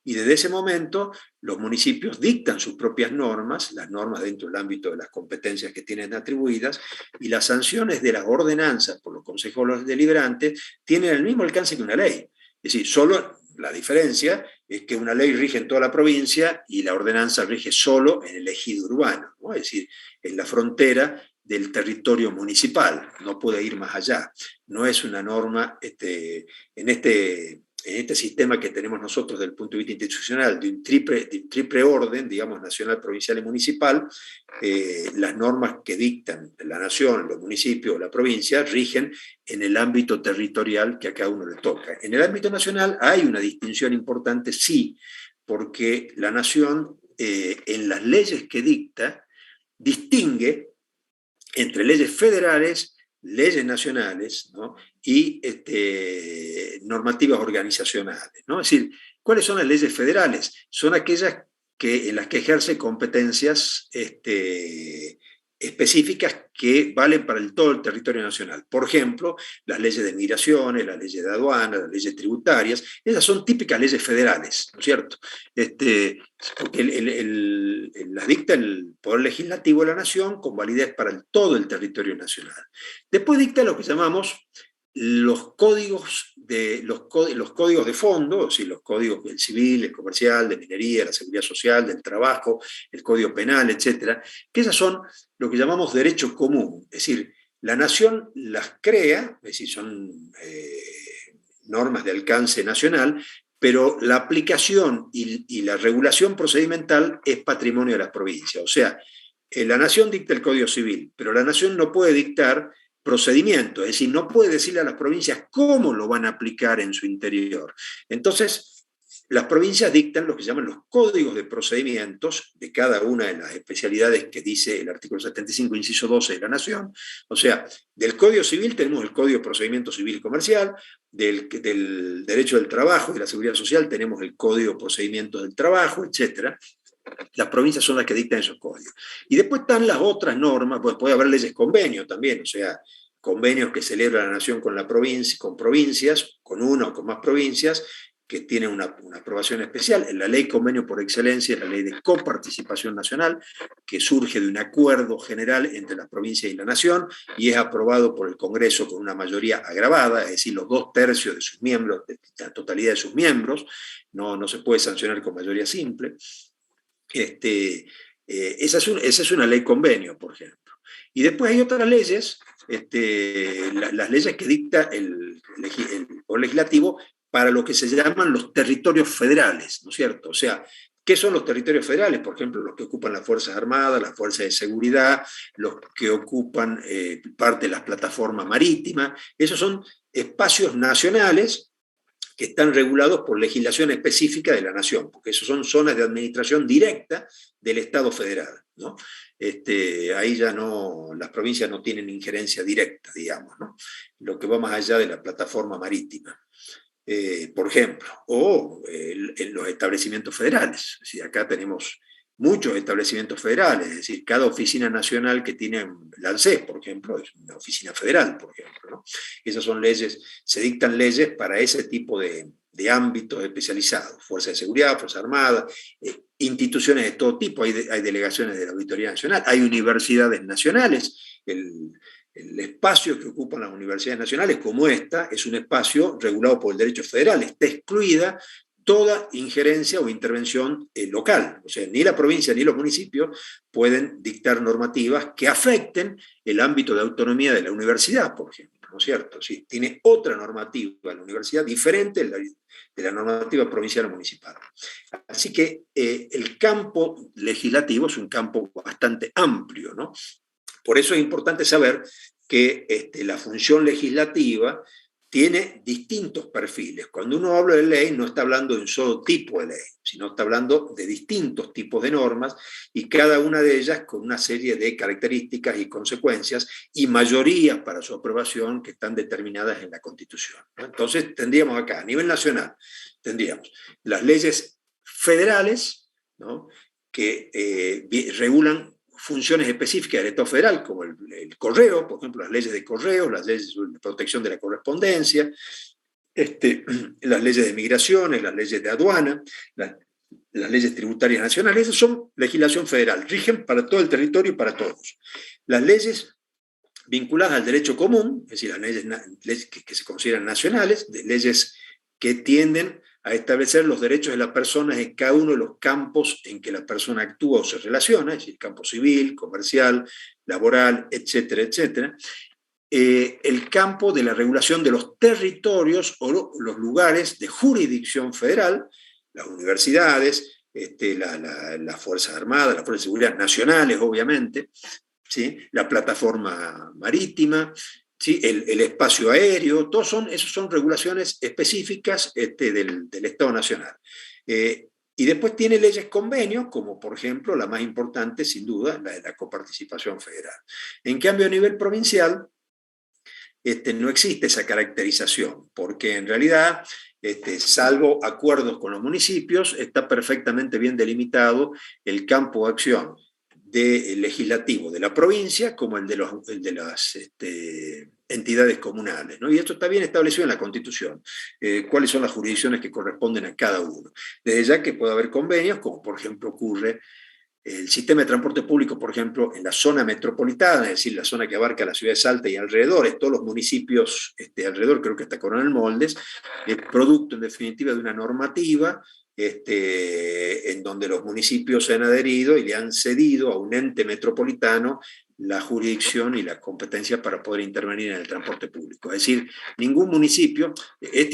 Y desde ese momento los municipios dictan sus propias normas, las normas dentro del ámbito de las competencias que tienen atribuidas, y las sanciones de las ordenanzas por los consejos deliberantes tienen el mismo alcance que una ley. Es decir, solo la diferencia es que una ley rige en toda la provincia y la ordenanza rige solo en el ejido urbano, ¿no? Es decir, en la frontera del territorio municipal, no puede ir más allá. No es una norma en este sistema que tenemos nosotros desde el punto de vista institucional, de un triple orden, digamos, nacional, provincial y municipal. Las normas que dictan la nación, los municipios o la provincia rigen en el ámbito territorial que a cada uno le toca. En el ámbito nacional hay una distinción importante, sí, porque la nación en las leyes que dicta distingue entre leyes federales, leyes nacionales, ¿no? Y normativas organizacionales, ¿no? Es decir, ¿cuáles son las leyes federales? Son aquellas en las que ejerce competencias específicas que valen para todo el territorio nacional. Por ejemplo, las leyes de migraciones, las leyes de aduanas, las leyes tributarias, esas son típicas leyes federales, ¿no es cierto? Porque las dicta el Poder Legislativo de la Nación con validez para todo el territorio nacional. Después dicta lo que llamamos los códigos de fondo, es decir, los códigos del civil, el comercial, de minería, la seguridad social, del trabajo, el código penal, etcétera, que esas son lo que llamamos derecho común, es decir, la nación las crea, es decir, son normas de alcance nacional, pero la aplicación y la regulación procedimental es patrimonio de las provincias. O sea, la nación dicta el Código Civil, pero la nación no puede dictar procedimiento, es decir, no puede decirle a las provincias cómo lo van a aplicar en su interior. Entonces, las provincias dictan lo que se llaman los códigos de procedimientos de cada una de las especialidades que dice el artículo 75, inciso 12 de la Nación. O sea, del Código Civil tenemos el Código de Procedimiento Civil y Comercial, del Derecho del Trabajo y de la Seguridad Social tenemos el Código de Procedimientos del Trabajo, etcétera. Las provincias son las que dictan esos códigos. Y después están las otras normas, pues puede haber leyes convenios también, o sea, convenios que celebra la nación con provincias, con una o con más provincias, que tienen una aprobación especial. En la ley convenio por excelencia es la ley de coparticipación nacional, que surge de un acuerdo general entre las provincias y la nación, y es aprobado por el Congreso con una mayoría agravada, es decir, los 2/3 de sus miembros, de la totalidad de sus miembros, no se puede sancionar con mayoría simple. Esa es una ley convenio, por ejemplo. Y después hay otras leyes, las leyes que dicta el Poder Legislativo para lo que se llaman los territorios federales, ¿no es cierto? O sea, ¿qué son los territorios federales? Por ejemplo, los que ocupan las Fuerzas Armadas, las Fuerzas de Seguridad, los que ocupan parte de las plataformas marítimas. Esos son espacios nacionales que están regulados por legislación específica de la nación, porque esos son zonas de administración directa del Estado federal, ¿no? Ahí ya no, las provincias no tienen injerencia directa, digamos, ¿no? Lo que va más allá de la plataforma marítima, por ejemplo, o en los establecimientos federales. Es decir, acá tenemos muchos establecimientos federales, es decir, cada oficina nacional que tiene la ANSES, por ejemplo, es una oficina federal, por ejemplo, ¿no? Esas son leyes, se dictan leyes para ese tipo de ámbitos especializados, Fuerzas de Seguridad, Fuerzas Armadas, instituciones de todo tipo, hay delegaciones de la Auditoría Nacional, hay universidades nacionales, el espacio que ocupan las universidades nacionales, como esta, es un espacio regulado por el derecho federal, está excluida toda injerencia o intervención local. O sea, ni la provincia ni los municipios pueden dictar normativas que afecten el ámbito de autonomía de la universidad, por ejemplo, ¿no es cierto? Sí, tiene otra normativa la universidad diferente de la normativa provincial o municipal. Así que el campo legislativo es un campo bastante amplio, ¿no? Por eso es importante saber que la función legislativa tiene distintos perfiles. Cuando uno habla de ley, no está hablando de un solo tipo de ley, sino está hablando de distintos tipos de normas y cada una de ellas con una serie de características y consecuencias y mayorías para su aprobación que están determinadas en la Constitución, ¿no? Entonces tendríamos acá, a nivel nacional, tendríamos las leyes federales, ¿no? Que regulan funciones específicas del Estado federal, como el correo, por ejemplo, las leyes de correo, las leyes de protección de la correspondencia, las leyes de migraciones, las leyes de aduana, las leyes tributarias nacionales. Esas son legislación federal, rigen para todo el territorio y para todos. Las leyes vinculadas al derecho común, es decir, las leyes que se consideran nacionales, de leyes que tienden a establecer los derechos de las personas en cada uno de los campos en que la persona actúa o se relaciona, es decir, campo civil, comercial, laboral, etcétera, etcétera. El campo de la regulación de los territorios o los lugares de jurisdicción federal, las universidades, las Fuerzas Armadas, las Fuerzas de Seguridad nacionales, obviamente, ¿sí? La plataforma marítima, ¿sí? El espacio aéreo, esos son regulaciones específicas del Estado Nacional. Y después tiene leyes convenios, como por ejemplo la más importante, sin duda, la de la coparticipación federal. En cambio, a nivel provincial, no existe esa caracterización, porque en realidad, salvo acuerdos con los municipios, está perfectamente bien delimitado el campo de acción legislativo de la provincia como el de las entidades comunales, ¿no? Y esto está bien establecido en la Constitución, cuáles son las jurisdicciones que corresponden a cada uno. Desde ya que puede haber convenios, como por ejemplo ocurre el sistema de transporte público, por ejemplo, en la zona metropolitana, es decir, la zona que abarca la ciudad de Salta y alrededores, todos los municipios alrededor, creo que hasta Coronel Moldes, es producto en definitiva de una normativa en donde los municipios se han adherido y le han cedido a un ente metropolitano la jurisdicción y la competencia para poder intervenir en el transporte público. Es decir, ningún municipio, es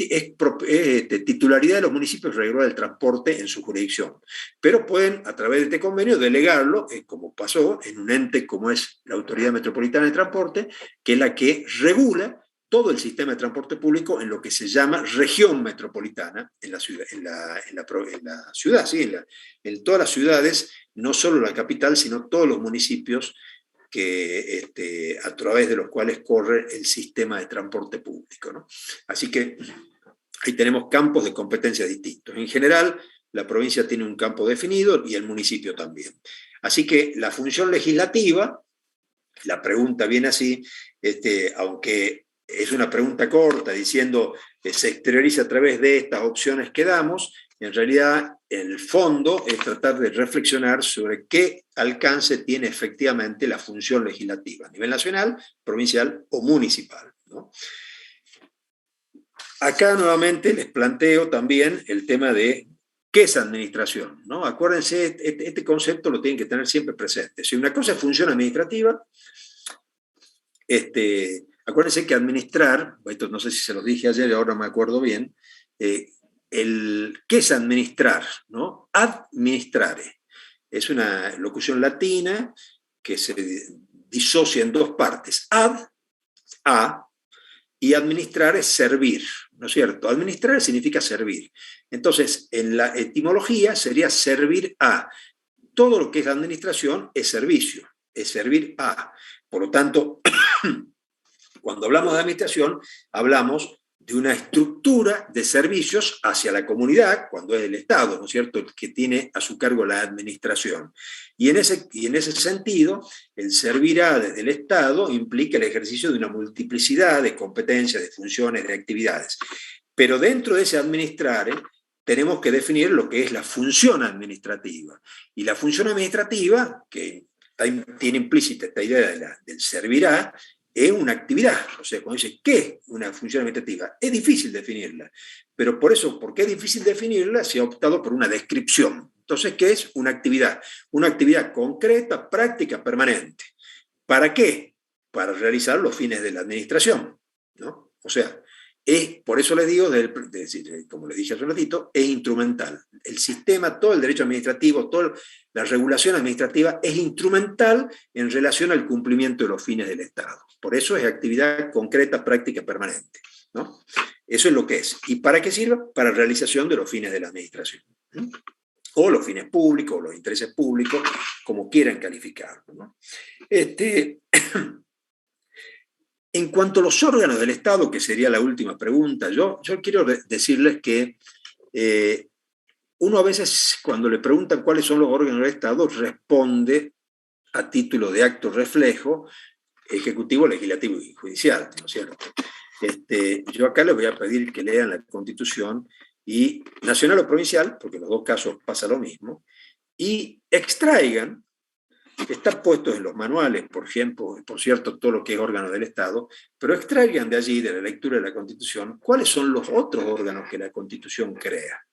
titularidad de los municipios regular el transporte en su jurisdicción, pero pueden, a través de este convenio, delegarlo, como pasó, en un ente como es la Autoridad Metropolitana de Transporte, que es la que regula todo el sistema de transporte público en lo que se llama región metropolitana, en la ciudad, ¿sí? En todas las ciudades, no solo la capital, sino todos los municipios a través de los cuales corre el sistema de transporte público, ¿no? Así que ahí tenemos campos de competencia distintos. En general, la provincia tiene un campo definido y el municipio también. Así que la función legislativa, la pregunta viene así, aunque es una pregunta corta diciendo se exterioriza a través de estas opciones que damos, en realidad el fondo es tratar de reflexionar sobre qué alcance tiene efectivamente la función legislativa a nivel nacional, provincial o municipal, ¿no? Acá nuevamente les planteo también el tema de qué es administración, ¿no? Acuérdense, este concepto lo tienen que tener siempre presente. Si una cosa es función administrativa, acuérdense que administrar, esto no sé si se los dije ayer y ahora no me acuerdo bien, ¿qué es administrar? ¿No? Administrare. Es una locución latina que se disocia en dos partes. Ad, a, y administrar es servir, ¿no es cierto? Administrar significa servir. Entonces, en la etimología sería servir a. Todo lo que es administración es servicio, es servir a. Por lo tanto, cuando hablamos de administración, hablamos de una estructura de servicios hacia la comunidad, cuando es el Estado, ¿no es cierto?, el que tiene a su cargo la administración. Y en ese sentido, el servir a desde el Estado implica el ejercicio de una multiplicidad de competencias, de funciones, de actividades. Pero dentro de ese administrar, tenemos que definir lo que es la función administrativa. Y la función administrativa, que tiene implícita esta idea del servir a, es una actividad. O sea, cuando dice ¿qué es una función administrativa? Es difícil definirla, pero por eso, porque es difícil definirla, se ha optado por una descripción. Entonces, ¿qué es una actividad? Una actividad concreta, práctica, permanente. ¿Para qué? Para realizar los fines de la administración, ¿no? O sea, por eso les digo, como les dije hace un ratito, es instrumental. El sistema, todo el derecho administrativo, toda la regulación administrativa es instrumental en relación al cumplimiento de los fines del Estado. Por eso es actividad concreta, práctica, permanente, ¿no? Eso es lo que es. ¿Y para qué sirve? Para la realización de los fines de la administración, ¿no? O los fines públicos, o los intereses públicos, como quieran calificarlo, ¿no? En cuanto a los órganos del Estado, que sería la última pregunta, yo quiero decirles que uno a veces, cuando le preguntan cuáles son los órganos del Estado, responde a título de acto reflejo, ejecutivo, legislativo y judicial, ¿no es cierto? Yo acá les voy a pedir que lean la Constitución, y nacional o provincial, porque en los dos casos pasa lo mismo, y extraigan, que están puestos en los manuales, por ejemplo, por cierto, todo lo que es órgano del Estado, pero extraigan de allí, de la lectura de la Constitución, cuáles son los otros órganos que la Constitución crea.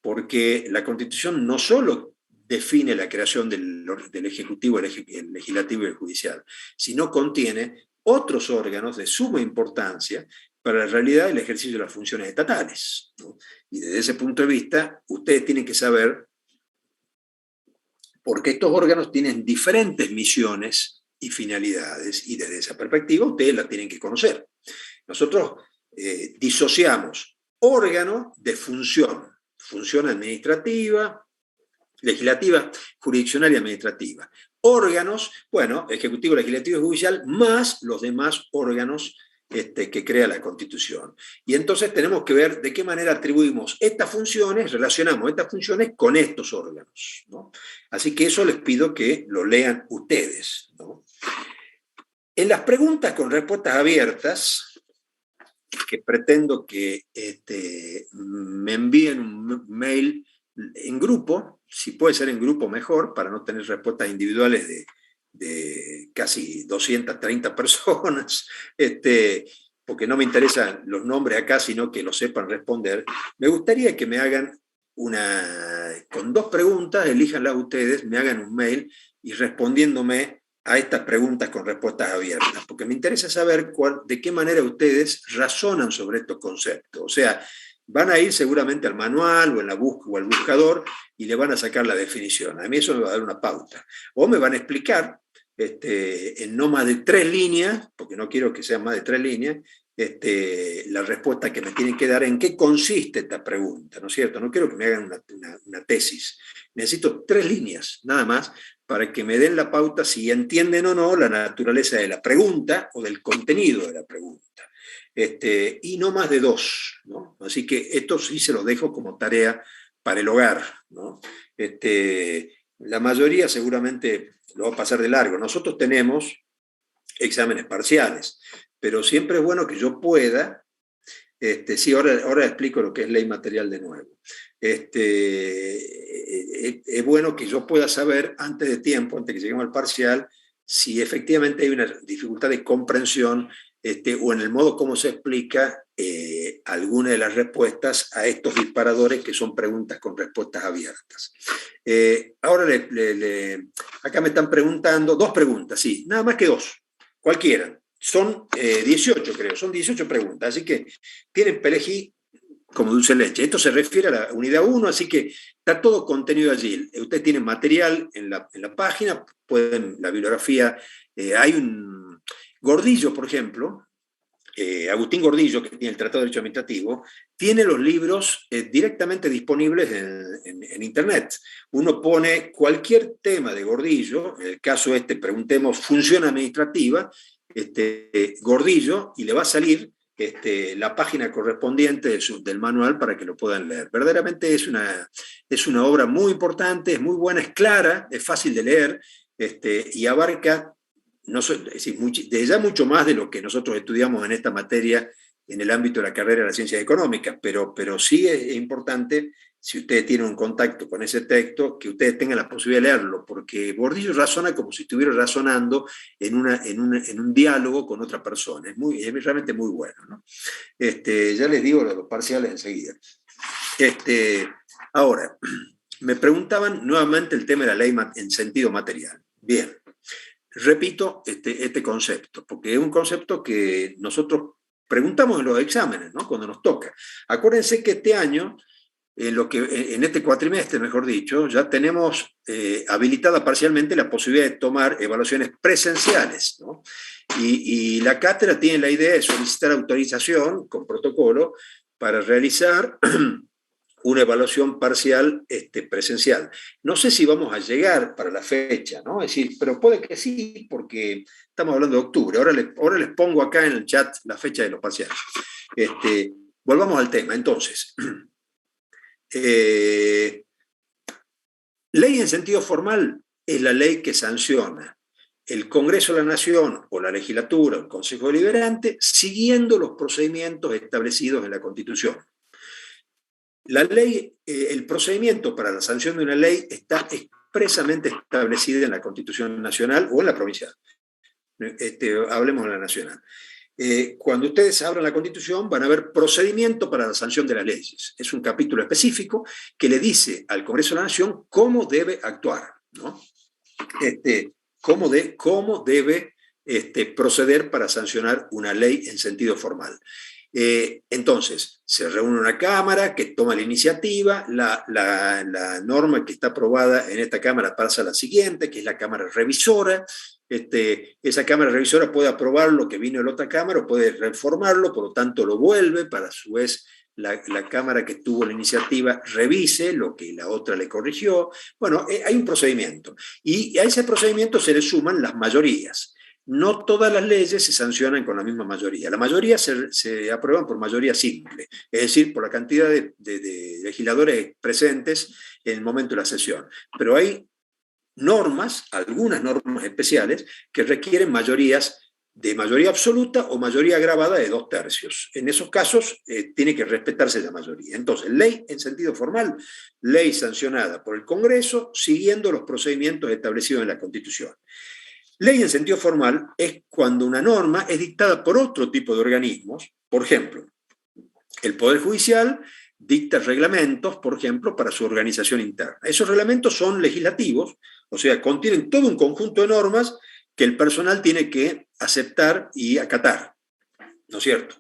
Porque la Constitución no solo define la creación del Ejecutivo, el Legislativo y el Judicial, sino contiene otros órganos de suma importancia para la realidad del ejercicio de las funciones estatales, ¿no? Y desde ese punto de vista, ustedes tienen que saber, porque estos órganos tienen diferentes misiones y finalidades, y desde esa perspectiva ustedes la tienen que conocer. Nosotros disociamos órgano de función, función administrativa, legislativa, jurisdiccional y administrativa. Órganos, bueno, ejecutivo, legislativo y judicial, más los demás órganos que crea la Constitución. Y entonces tenemos que ver de qué manera atribuimos estas funciones, relacionamos estas funciones con estos órganos, ¿no? Así que eso les pido que lo lean ustedes, ¿no? En las preguntas con respuestas abiertas, que pretendo que me envíen un mail en grupo, si puede ser en grupo mejor, para no tener respuestas individuales de casi 230 personas, porque no me interesan los nombres acá, sino que lo sepan responder. Me gustaría que me hagan con 2 preguntas, elíjanlas ustedes, me hagan un mail y respondiéndome a estas preguntas con respuestas abiertas, porque me interesa saber de qué manera ustedes razonan sobre estos conceptos. O sea, van a ir seguramente al manual o al buscador y le van a sacar la definición. A mí eso me va a dar una pauta. O me van a explicar en no más de 3 líneas, porque no quiero que sean más de 3 líneas, la respuesta que me tienen que dar, en qué consiste esta pregunta, ¿no es cierto? No quiero que me hagan una tesis. Necesito 3 líneas, nada más, para que me den la pauta si entienden o no la naturaleza de la pregunta o del contenido de la pregunta. Y no más de 2, ¿no? Así que esto sí se los dejo como tarea para el hogar, ¿no? La mayoría seguramente lo va a pasar de largo. Nosotros tenemos exámenes parciales, pero siempre es bueno que yo pueda, sí, ahora explico lo que es ley material de nuevo. Es bueno que yo pueda saber antes de tiempo, antes que lleguemos al parcial, si efectivamente hay una dificultad de comprensión o en el modo como se explica alguna de las respuestas a estos disparadores que son preguntas con respuestas abiertas. Ahora acá me están preguntando 2 preguntas, sí, nada más que 2, cualquiera. Son 18, creo, son 18 preguntas, así que tienen perejil como dulce de leche. Esto se refiere a la unidad 1, así que está todo contenido allí. Ustedes tienen material en la página, la bibliografía, hay un Gordillo, por ejemplo, Agustín Gordillo, que tiene el Tratado de Derecho Administrativo, tiene los libros directamente disponibles en Internet. Uno pone cualquier tema de Gordillo, en el caso preguntemos función administrativa, Gordillo, y le va a salir la página correspondiente del manual para que lo puedan leer. Verdaderamente es una obra muy importante, es muy buena, es clara, es fácil de leer, y abarca desde ya mucho más de lo que nosotros estudiamos en esta materia en el ámbito de la carrera de las ciencias económicas, pero sí es importante, si ustedes tienen un contacto con ese texto, que ustedes tengan la posibilidad de leerlo, porque Gordillo razona como si estuviera razonando en un diálogo con otra persona. Es realmente muy bueno, ¿no? Ya les digo los parciales enseguida. Ahora, me preguntaban nuevamente el tema de la ley en sentido material. Bien. Repito este concepto, porque es un concepto que nosotros preguntamos en los exámenes, ¿no? Cuando nos toca. Acuérdense que este año, en este cuatrimestre, mejor dicho, ya tenemos habilitada parcialmente la posibilidad de tomar evaluaciones presenciales, ¿no? Y la cátedra tiene la idea de solicitar autorización con protocolo para realizar una evaluación parcial presencial. No sé si vamos a llegar para la fecha, ¿no? Es decir, pero puede que sí, porque estamos hablando de octubre. Ahora les pongo acá en el chat la fecha de los parciales. Volvamos al tema. Entonces, Ley en sentido formal es la ley que sanciona el Congreso de la Nación o la legislatura o el Consejo Deliberante siguiendo los procedimientos establecidos en la Constitución. La ley, el procedimiento para la sanción de una ley está expresamente establecida en la Constitución Nacional o en la provincial. Hablemos de la nacional. Cuando ustedes abran la Constitución van a ver procedimiento para la sanción de las leyes. Es un capítulo específico que le dice al Congreso de la Nación cómo debe actuar, ¿no? Cómo debe proceder para sancionar una ley en sentido formal. Entonces, se reúne una Cámara que toma la iniciativa, la norma que está aprobada en esta Cámara pasa a la siguiente, que es la Cámara Revisora. Esa Cámara Revisora puede aprobar lo que vino de la otra Cámara o puede reformarlo, por lo tanto lo vuelve para a su vez la Cámara que tuvo la iniciativa revise lo que la otra le corrigió. Bueno, hay un procedimiento y a ese procedimiento se le suman las mayorías. No todas las leyes se sancionan con la misma mayoría. La mayoría se aprueban por mayoría simple, es decir, por la cantidad de legisladores presentes en el momento de la sesión. Pero hay normas, algunas normas especiales, que requieren mayorías de mayoría absoluta o mayoría agravada de 2/3. En esos casos tiene que respetarse la mayoría. Entonces, ley en sentido formal, ley sancionada por el Congreso siguiendo los procedimientos establecidos en la Constitución. Ley en sentido formal es cuando una norma es dictada por otro tipo de organismos. Por ejemplo, el Poder Judicial dicta reglamentos, por ejemplo, para su organización interna. Esos reglamentos son legislativos, o sea, contienen todo un conjunto de normas que el personal tiene que aceptar y acatar, ¿no es cierto?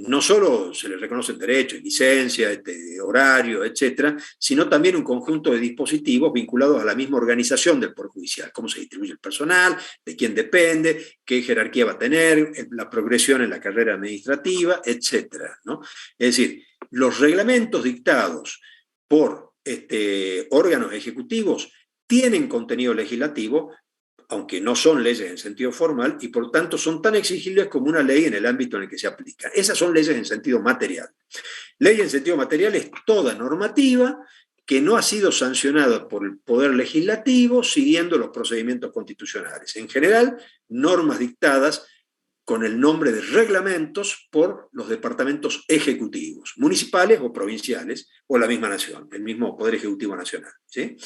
No solo se les reconocen derechos, licencia, horario, etcétera, sino también un conjunto de dispositivos vinculados a la misma organización del Poder Judicial, cómo se distribuye el personal, de quién depende, qué jerarquía va a tener, la progresión en la carrera administrativa, etcétera, ¿no? Es decir, los reglamentos dictados por órganos ejecutivos tienen contenido legislativo, aunque no son leyes en sentido formal, y por tanto son tan exigibles como una ley en el ámbito en el que se aplica. Esas son leyes en sentido material. Ley en sentido material es toda normativa que no ha sido sancionada por el Poder Legislativo siguiendo los procedimientos constitucionales. En general, normas dictadas con el nombre de reglamentos por los departamentos ejecutivos, municipales o provinciales, o la misma nación, el mismo Poder Ejecutivo Nacional, ¿sí?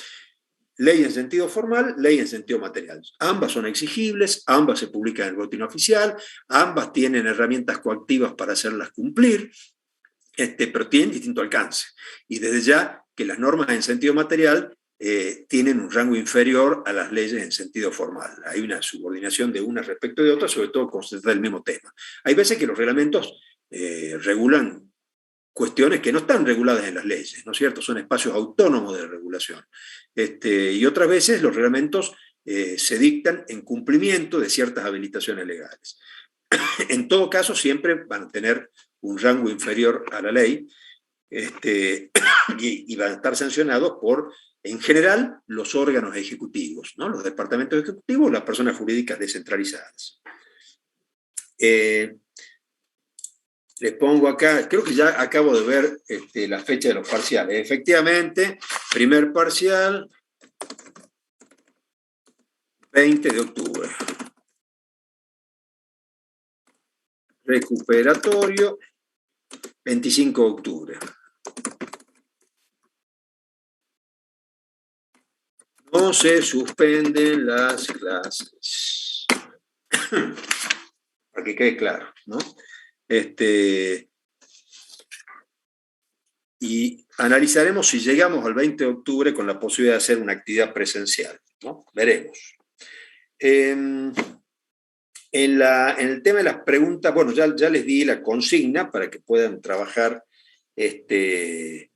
Ley en sentido formal, ley en sentido material. Ambas son exigibles, ambas se publican en el boletín oficial, ambas tienen herramientas coactivas para hacerlas cumplir, pero tienen distinto alcance. Y desde ya que las normas en sentido material tienen un rango inferior a las leyes en sentido formal. Hay una subordinación de una respecto de otra, sobre todo con se trata del mismo tema. Hay veces que los reglamentos regulan cuestiones que no están reguladas en las leyes, ¿no es cierto? Son espacios autónomos de regulación. Y otras veces los reglamentos se dictan en cumplimiento de ciertas habilitaciones legales. En todo caso, siempre van a tener un rango inferior a la ley y van a estar sancionados por, en general, los órganos ejecutivos, ¿no? Los departamentos ejecutivos, las personas jurídicas descentralizadas. Les pongo acá, creo que ya acabo de ver la fecha de los parciales. Efectivamente, primer parcial, 20 de octubre. Recuperatorio, 25 de octubre. No se suspenden las clases. Para que quede claro, ¿no? Y analizaremos si llegamos al 20 de octubre con la posibilidad de hacer una actividad presencial, ¿no? Veremos. En el tema de las preguntas, bueno, ya les di la consigna para que puedan trabajar en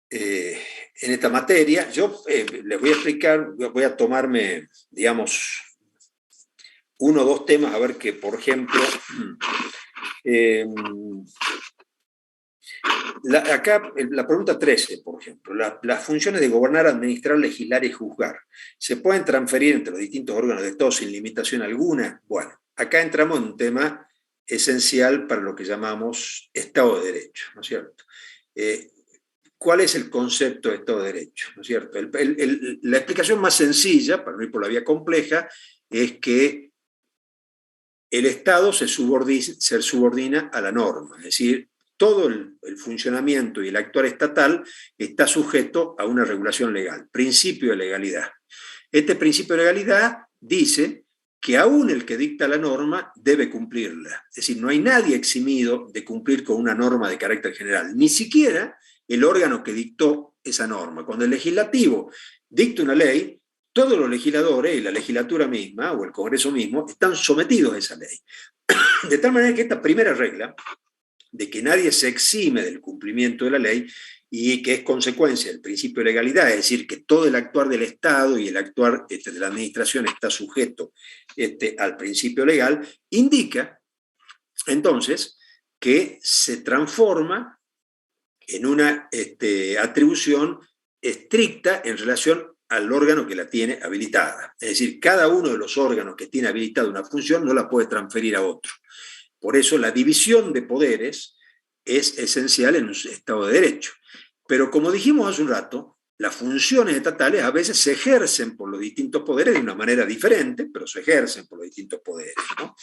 esta materia. Yo les voy a explicar, voy a tomarme, digamos, uno o dos temas, a ver que, por ejemplo, acá la pregunta 13, por ejemplo, las funciones de gobernar, administrar, legislar y juzgar, ¿se pueden transferir entre los distintos órganos de Estado sin limitación alguna? Bueno, acá entramos en un tema esencial para lo que llamamos Estado de Derecho, ¿no es cierto? ¿cuál es el concepto de Estado de Derecho? ¿No es cierto? La explicación más sencilla, para no ir por la vía compleja, es que el Estado se subordina a la norma, es decir, todo el funcionamiento y el actuar estatal está sujeto a una regulación legal, principio de legalidad. Este principio de legalidad dice que aún el que dicta la norma debe cumplirla. Es decir, no hay nadie eximido de cumplir con una norma de carácter general, ni siquiera el órgano que dictó esa norma. Cuando el legislativo dicta una ley, todos los legisladores y la legislatura misma o el Congreso mismo están sometidos a esa ley. De tal manera que esta primera regla, de que nadie se exime del cumplimiento de la ley y que es consecuencia del principio de legalidad, es decir, que todo el actuar del Estado y el actuar de la administración está sujeto al principio legal, indica entonces que se transforma en una atribución estricta en relación al órgano que la tiene habilitada. Es decir, cada uno de los órganos que tiene habilitada una función no la puede transferir a otro. Por eso la división de poderes es esencial en un Estado de Derecho. Pero como dijimos hace un rato, las funciones estatales a veces se ejercen por los distintos poderes de una manera diferente, pero se ejercen por los distintos poderes, ¿no?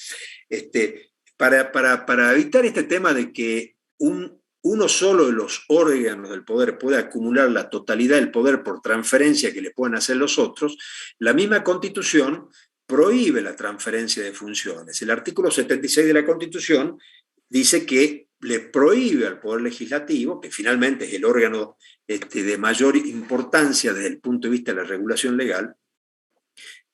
Para evitar este tema de que uno solo de los órganos del poder pueda acumular la totalidad del poder por transferencia que le puedan hacer los otros, la misma Constitución prohíbe la transferencia de funciones. El artículo 76 de la Constitución dice que le prohíbe al Poder Legislativo, que finalmente es el órgano de mayor importancia desde el punto de vista de la regulación legal,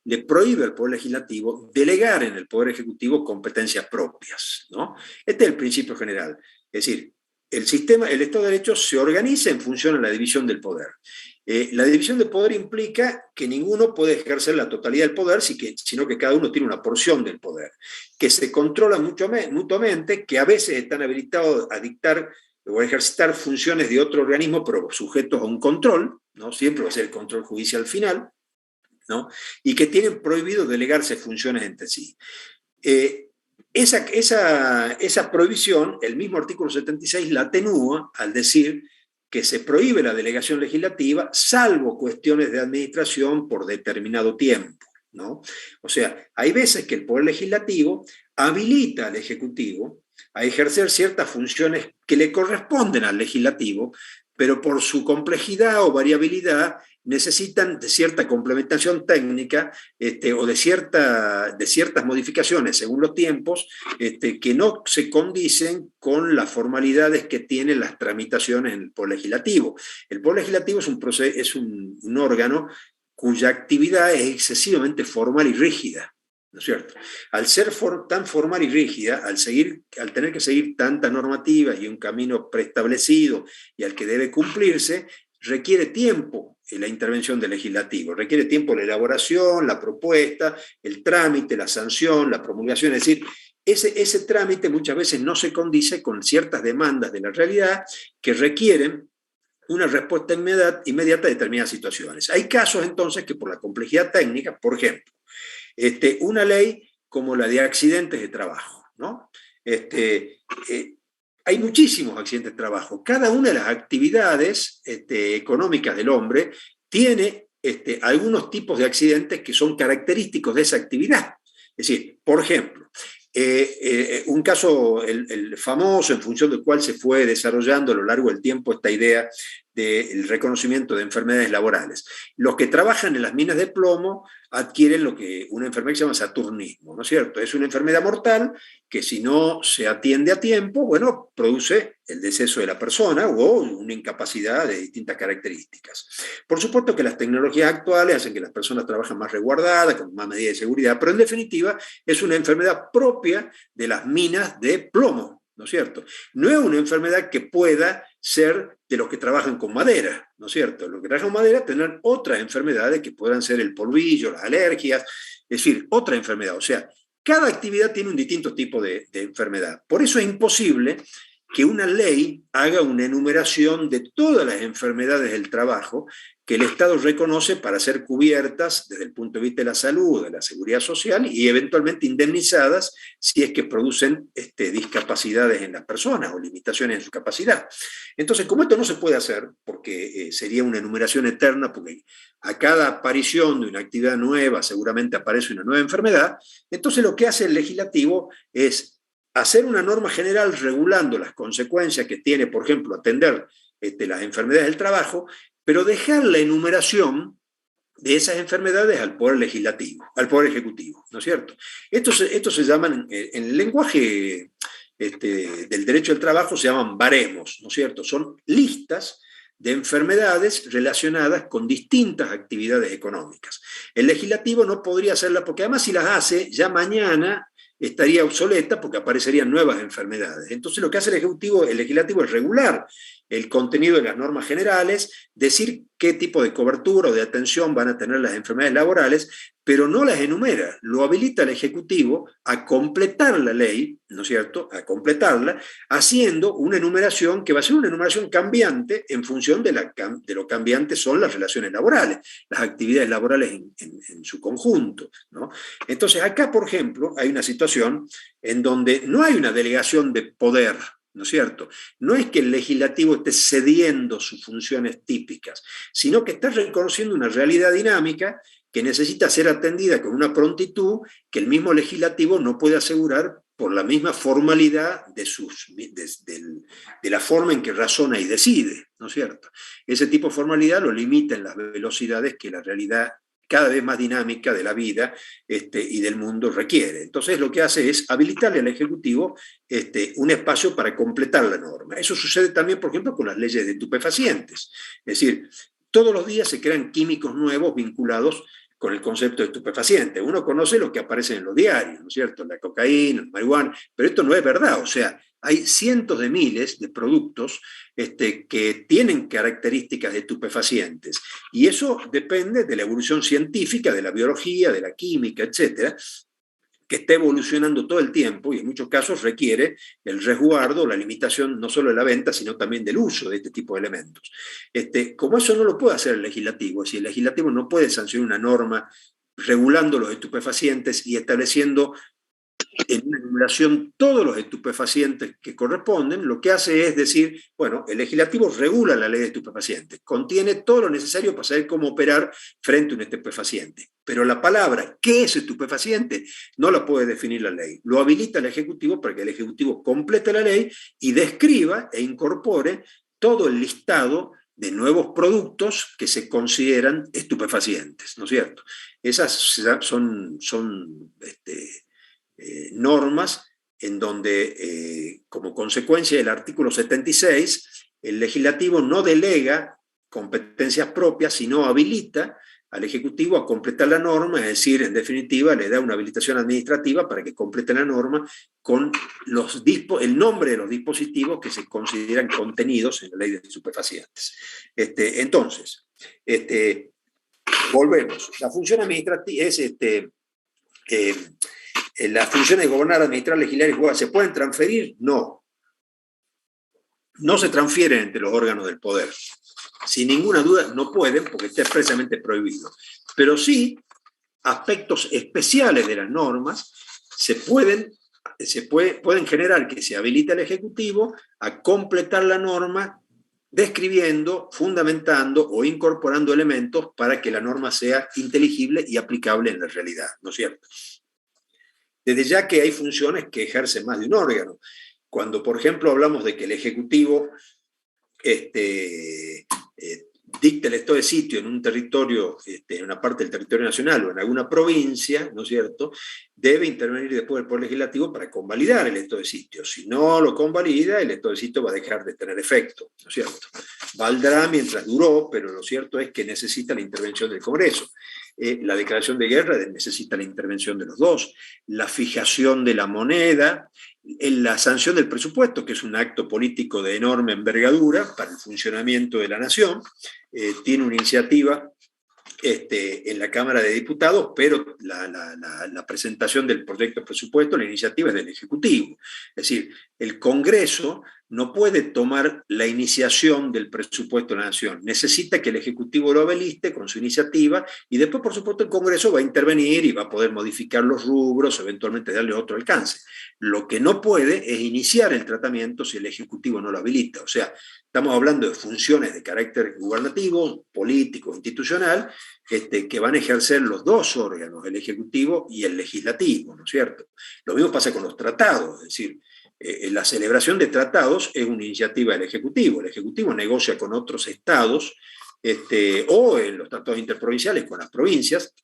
le prohíbe al Poder Legislativo delegar en el Poder Ejecutivo competencias propias, ¿no? Este es el principio general. Es decir, el Estado de Derecho se organiza en función a la división del poder. La división del poder implica que ninguno puede ejercer la totalidad del poder, sino que cada uno tiene una porción del poder, que se controlan mutuamente, que a veces están habilitados a dictar o a ejercitar funciones de otro organismo, pero sujetos a un control, ¿no? Siempre va a ser el control judicial final, ¿no? Y que tienen prohibido delegarse funciones entre sí. Esa prohibición, el mismo artículo 76 la atenúa al decir que se prohíbe la delegación legislativa salvo cuestiones de administración por determinado tiempo, ¿no? O sea, hay veces que el Poder Legislativo habilita al Ejecutivo a ejercer ciertas funciones que le corresponden al Legislativo, pero por su complejidad o variabilidad necesitan de cierta complementación técnica o de ciertas modificaciones según los tiempos que no se condicen con las formalidades que tienen las tramitaciones en el Poder Legislativo. El Poder Legislativo es un órgano cuya actividad es excesivamente formal y rígida, ¿no es cierto? Al ser tan formal y rígida, al tener que seguir tanta normativa y un camino preestablecido y al que debe cumplirse, requiere tiempo la intervención del legislativo, requiere tiempo la elaboración, la propuesta, el trámite, la sanción, la promulgación, es decir, ese trámite muchas veces no se condice con ciertas demandas de la realidad que requieren una respuesta inmediata a determinadas situaciones. Hay casos entonces que por la complejidad técnica, por ejemplo, una ley como la de accidentes de trabajo, ¿no? Hay muchísimos accidentes de trabajo. Cada una de las actividades económicas del hombre tiene algunos tipos de accidentes que son característicos de esa actividad. Es decir, por ejemplo, un caso, el famoso, en función del cual se fue desarrollando a lo largo del tiempo esta idea del reconocimiento de enfermedades laborales. Los que trabajan en las minas de plomo adquieren una enfermedad que se llama saturnismo, ¿no es cierto? Es una enfermedad mortal que si no se atiende a tiempo, bueno, produce el deceso de la persona o una incapacidad de distintas características. Por supuesto que las tecnologías actuales hacen que las personas trabajen más resguardadas, con más medidas de seguridad, pero en definitiva es una enfermedad propia de las minas de plomo, ¿no es cierto? No es una enfermedad que pueda ser de los que trabajan con madera, ¿no es cierto? Los que trabajan con madera tendrán otras enfermedades que puedan ser el polvillo, las alergias, es decir, otra enfermedad. O sea, cada actividad tiene un distinto tipo de enfermedad. Por eso es imposible que una ley haga una enumeración de todas las enfermedades del trabajo que el Estado reconoce para ser cubiertas desde el punto de vista de la salud, de la seguridad social y eventualmente indemnizadas si es que producen discapacidades en las personas o limitaciones en su capacidad. Entonces, como esto no se puede hacer, porque sería una enumeración eterna, porque a cada aparición de una actividad nueva seguramente aparece una nueva enfermedad, entonces lo que hace el legislativo es hacer una norma general regulando las consecuencias que tiene, por ejemplo, atender las enfermedades del trabajo, pero dejar la enumeración de esas enfermedades al Poder Legislativo, al Poder Ejecutivo, ¿no es cierto? Esto se llaman, en el lenguaje del derecho del trabajo se llaman baremos, ¿no es cierto? Son listas de enfermedades relacionadas con distintas actividades económicas. El legislativo no podría hacerla porque además si las hace, ya mañana estaría obsoleta porque aparecerían nuevas enfermedades. Entonces lo que hace el legislativo es regular el contenido de las normas generales, decir qué tipo de cobertura o de atención van a tener las enfermedades laborales, pero no las enumera, lo habilita el Ejecutivo a completar la ley, ¿no es cierto?, a completarla, haciendo una enumeración que va a ser una enumeración cambiante en función de lo cambiantes son las relaciones laborales, las actividades laborales en su conjunto, ¿no? Entonces acá, por ejemplo, hay una situación en donde no hay una delegación de poder, ¿no es cierto? No es que el legislativo esté cediendo sus funciones típicas, sino que está reconociendo una realidad dinámica que necesita ser atendida con una prontitud que el mismo legislativo no puede asegurar por la misma formalidad de la forma en que razona y decide, ¿no es cierto? Ese tipo de formalidad lo limita en las velocidades que la realidad cada vez más dinámica de la vida y del mundo requiere. Entonces lo que hace es habilitarle al Ejecutivo un espacio para completar la norma. Eso sucede también, por ejemplo, con las leyes de estupefacientes. Es decir, todos los días se crean químicos nuevos vinculados con el concepto de estupefaciente. Uno conoce lo que aparece en los diarios, ¿no es cierto? La cocaína, la marihuana, pero esto no es verdad. O sea, hay cientos de miles de productos que tienen características de estupefacientes. Y eso depende de la evolución científica, de la biología, de la química, etcétera, que está evolucionando todo el tiempo y en muchos casos requiere el resguardo, la limitación no solo de la venta, sino también del uso de este tipo de elementos. Como eso no lo puede hacer el legislativo, si el legislativo no puede sancionar una norma regulando los estupefacientes y estableciendo en una enumeración todos los estupefacientes que corresponden, lo que hace es decir, bueno, el legislativo regula la ley de estupefacientes, contiene todo lo necesario para saber cómo operar frente a un estupefaciente, pero la palabra ¿qué es estupefaciente? No la puede definir la ley, lo habilita el Ejecutivo para que el Ejecutivo complete la ley y describa e incorpore todo el listado de nuevos productos que se consideran estupefacientes, ¿no es cierto? Esas son normas en donde, como consecuencia del artículo 76, el legislativo no delega competencias propias, sino habilita al Ejecutivo a completar la norma, es decir, en definitiva, le da una habilitación administrativa para que complete la norma con el nombre de los dispositivos que se consideran contenidos en la ley de estupefacientes. Entonces, volvemos. La función administrativa es las funciones de gobernar, administrar, legislar y jugar, ¿se pueden transferir? No. No se transfieren entre los órganos del poder. Sin ninguna duda no pueden, porque está expresamente prohibido. Pero sí, aspectos especiales de las normas pueden generar que se habilite al Ejecutivo a completar la norma describiendo, fundamentando o incorporando elementos para que la norma sea inteligible y aplicable en la realidad, ¿no es cierto? Desde ya que hay funciones que ejercen más de un órgano. Cuando, por ejemplo, hablamos de que el Ejecutivo dicta el estado de sitio en un territorio, en una parte del territorio nacional o en alguna provincia, ¿no es cierto?, debe intervenir después el Poder Legislativo para convalidar el estado de sitio. Si no lo convalida, el estado de sitio va a dejar de tener efecto, ¿no es cierto? Valdrá mientras duró, pero lo cierto es que necesita la intervención del Congreso. La declaración de guerra necesita la intervención de los dos. La fijación de la moneda, la sanción del presupuesto, que es un acto político de enorme envergadura para el funcionamiento de la nación, tiene una iniciativa en la Cámara de Diputados, pero la presentación del proyecto de presupuesto, la iniciativa es del Ejecutivo. Es decir, el Congreso no puede tomar la iniciación del presupuesto de la Nación. Necesita que el Ejecutivo lo habilite con su iniciativa y después, por supuesto, el Congreso va a intervenir y va a poder modificar los rubros, eventualmente darle otro alcance. Lo que no puede es iniciar el tratamiento si el Ejecutivo no lo habilita. O sea, estamos hablando de funciones de carácter gubernativo, político, institucional, que van a ejercer los dos órganos, el Ejecutivo y el Legislativo, ¿no es cierto? Lo mismo pasa con los tratados, es decir, la celebración de tratados es una iniciativa del Ejecutivo. El Ejecutivo negocia con otros estados o en los tratados interprovinciales con las provincias,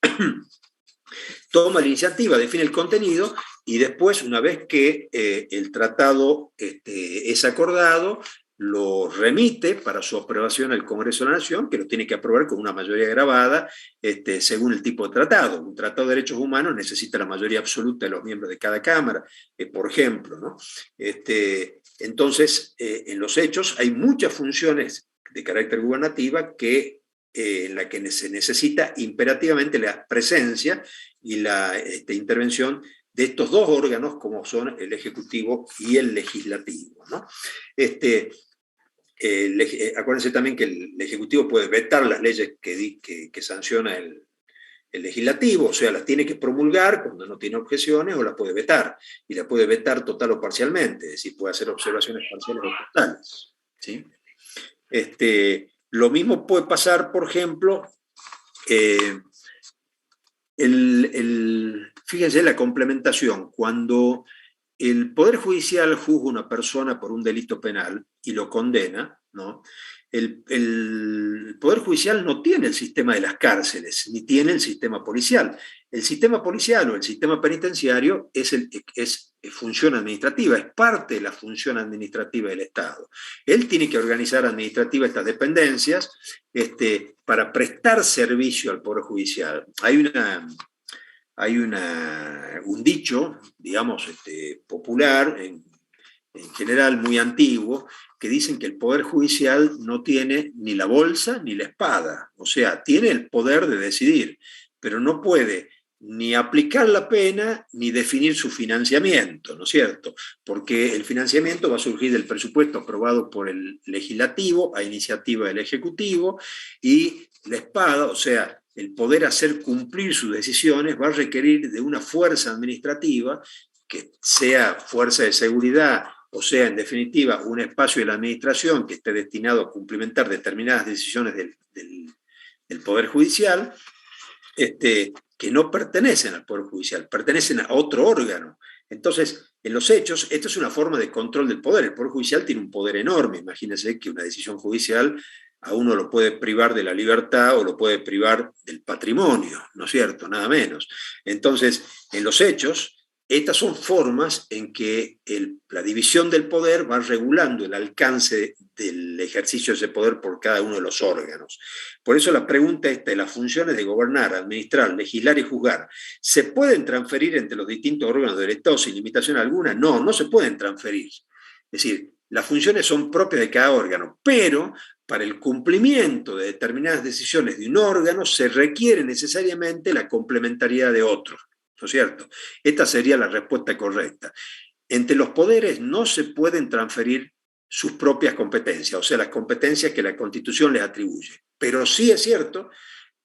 toma la iniciativa, define el contenido y después, una vez que el tratado es acordado, lo remite para su aprobación al Congreso de la Nación, que lo tiene que aprobar con una mayoría grabada según el tipo de tratado. Un tratado de derechos humanos necesita la mayoría absoluta de los miembros de cada Cámara, por ejemplo, ¿no? Entonces, en los hechos hay muchas funciones de carácter gubernativa en la que se necesita imperativamente la presencia y la intervención de estos dos órganos, como son el Ejecutivo y el Legislativo, ¿no? Acuérdense también que el Ejecutivo puede vetar las leyes que sanciona el Legislativo, o sea, las tiene que promulgar cuando no tiene objeciones o las puede vetar, y las puede vetar total o parcialmente, es decir, puede hacer observaciones parciales o totales, ¿sí? Lo mismo puede pasar, por ejemplo, fíjense la complementación, cuando el Poder Judicial juzga a una persona por un delito penal y lo condena, ¿no? El Poder Judicial no tiene el sistema de las cárceles, ni tiene el sistema policial. El sistema policial o el sistema penitenciario es función administrativa, es parte de la función administrativa del Estado. Él tiene que organizar administrativa estas dependencias para prestar servicio al Poder Judicial. Hay un dicho, digamos, popular, en general muy antiguo, que dicen que el Poder Judicial no tiene ni la bolsa ni la espada. O sea, tiene el poder de decidir, pero no puede ni aplicar la pena ni definir su financiamiento, ¿no es cierto? Porque el financiamiento va a surgir del presupuesto aprobado por el Legislativo a iniciativa del Ejecutivo, y la espada, o sea, el poder hacer cumplir sus decisiones, va a requerir de una fuerza administrativa que sea fuerza de seguridad, o sea, en definitiva, un espacio de la administración que esté destinado a cumplimentar determinadas decisiones del Poder Judicial, que no pertenecen al Poder Judicial, pertenecen a otro órgano. Entonces, en los hechos, esto es una forma de control del poder. El Poder Judicial tiene un poder enorme. Imagínense que una decisión judicial a uno lo puede privar de la libertad o lo puede privar del patrimonio, ¿no es cierto? Nada menos. Entonces, en los hechos, estas son formas en que la división del poder va regulando el alcance del ejercicio de ese poder por cada uno de los órganos. Por eso la pregunta esta, las funciones de gobernar, administrar, legislar y juzgar, ¿se pueden transferir entre los distintos órganos del Estado sin limitación alguna? No, no se pueden transferir. Es decir, las funciones son propias de cada órgano, pero para el cumplimiento de determinadas decisiones de un órgano se requiere necesariamente la complementariedad de otros, ¿no es cierto? Esta sería la respuesta correcta. Entre los poderes no se pueden transferir sus propias competencias, o sea, las competencias que la Constitución les atribuye. Pero sí es cierto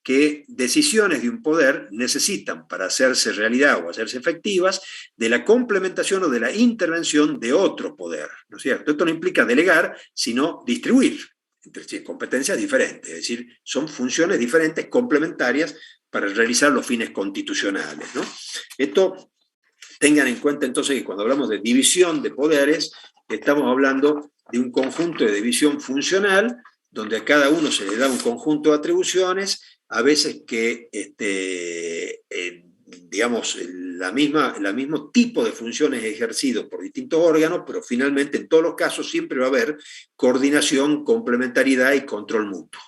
que decisiones de un poder necesitan, para hacerse realidad o hacerse efectivas, de la complementación o de la intervención de otro poder, ¿no es cierto? Esto no implica delegar, sino distribuir entre competencias diferentes, es decir, son funciones diferentes, complementarias, para realizar los fines constitucionales, ¿no? Esto, tengan en cuenta entonces que cuando hablamos de división de poderes, estamos hablando de un conjunto de división funcional, donde a cada uno se le da un conjunto de atribuciones, a veces que, digamos, el mismo tipo de funciones ejercidos por distintos órganos, pero finalmente en todos los casos siempre va a haber coordinación, complementariedad y control mutuo.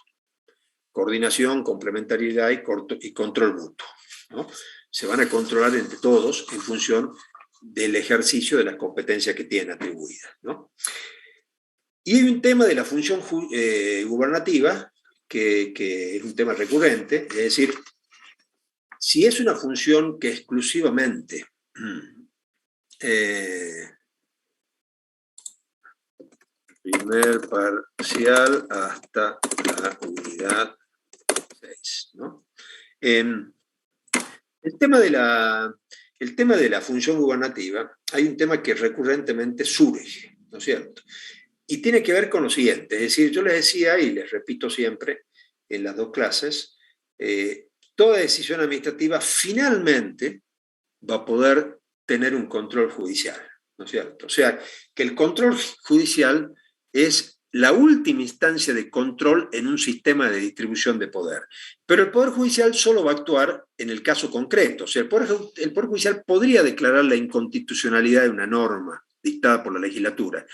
Coordinación, complementariedad y control mutuo, ¿no? Se van a controlar entre todos en función del ejercicio de las competencias que tienen atribuidas, ¿no? Y hay un tema de la función gubernativa que es un tema recurrente, es decir, si es una función que exclusivamente primer parcial hasta la unidad 6, ¿no? El tema de la función gubernativa, hay un tema que recurrentemente surge, ¿no es cierto? Y tiene que ver con lo siguiente, es decir, yo les decía, y les repito siempre en las dos clases, toda decisión administrativa finalmente va a poder tener un control judicial, ¿no es cierto? O sea, que el control judicial es la última instancia de control en un sistema de distribución de poder. Pero el Poder Judicial solo va a actuar en el caso concreto. O sea, el Poder Judicial podría declarar la inconstitucionalidad de una norma dictada por la legislatura,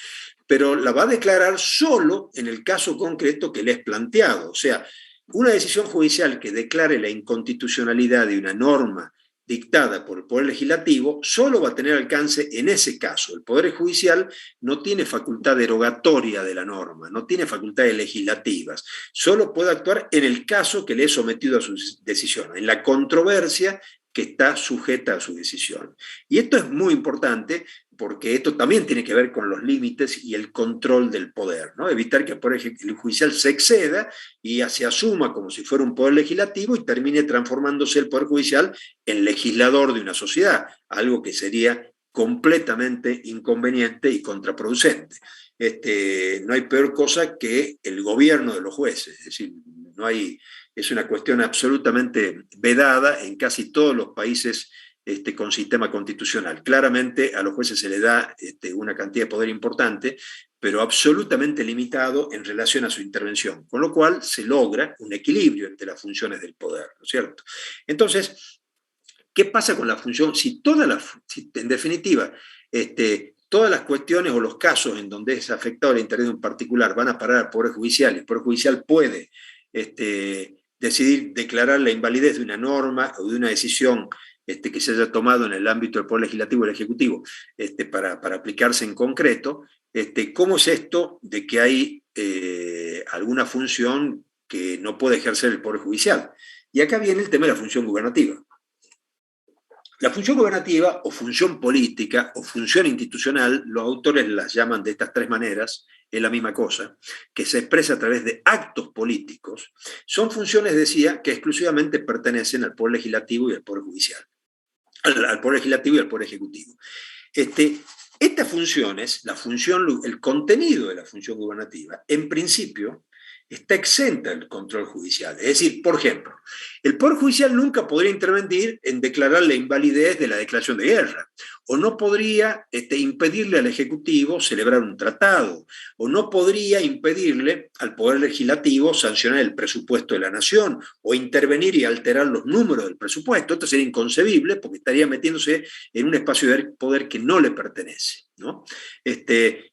pero la va a declarar solo en el caso concreto que le es planteado. O sea, una decisión judicial que declare la inconstitucionalidad de una norma dictada por el Poder Legislativo solo va a tener alcance en ese caso. El Poder Judicial no tiene facultad derogatoria de la norma, no tiene facultades legislativas, solo puede actuar en el caso que le es sometido a su decisión, en la controversia que está sujeta a su decisión. Y esto es muy importante porque esto también tiene que ver con los límites y el control del poder, ¿no? Evitar que el judicial se exceda y se asuma como si fuera un poder legislativo y termine transformándose el Poder Judicial en legislador de una sociedad, algo que sería completamente inconveniente y contraproducente. No hay peor cosa que el gobierno de los jueces, es decir, es una cuestión absolutamente vedada en casi todos los países con sistema constitucional. Claramente a los jueces se les da una cantidad de poder importante, pero absolutamente limitado en relación a su intervención, con lo cual se logra un equilibrio entre las funciones del poder, ¿no es cierto? Entonces, ¿qué pasa con la función? Si en definitiva, todas las cuestiones o los casos en donde es afectado el interés de un particular van a parar al Poder Judicial y el Poder Judicial puede decidir declarar la invalidez de una norma o de una decisión que se haya tomado en el ámbito del Poder Legislativo y el Ejecutivo para aplicarse en concreto, ¿cómo es esto de que hay alguna función que no puede ejercer el Poder Judicial? Y acá viene el tema de la función gubernativa. La función gubernativa, o función política, o función institucional, los autores las llaman de estas tres maneras, es la misma cosa, que se expresa a través de actos políticos, son funciones, decía, que exclusivamente pertenecen al Poder Legislativo y al Poder Judicial, al Poder Legislativo y al Poder Ejecutivo. Estas funciones, el contenido de la función gubernativa, en principio, está exenta del control judicial. Es decir, por ejemplo, el Poder Judicial nunca podría intervenir en declarar la invalidez de la declaración de guerra, o no podría impedirle al Ejecutivo celebrar un tratado, o no podría impedirle al Poder Legislativo sancionar el presupuesto de la Nación, o intervenir y alterar los números del presupuesto. Esto sería inconcebible porque estaría metiéndose en un espacio de poder que no le pertenece, ¿no?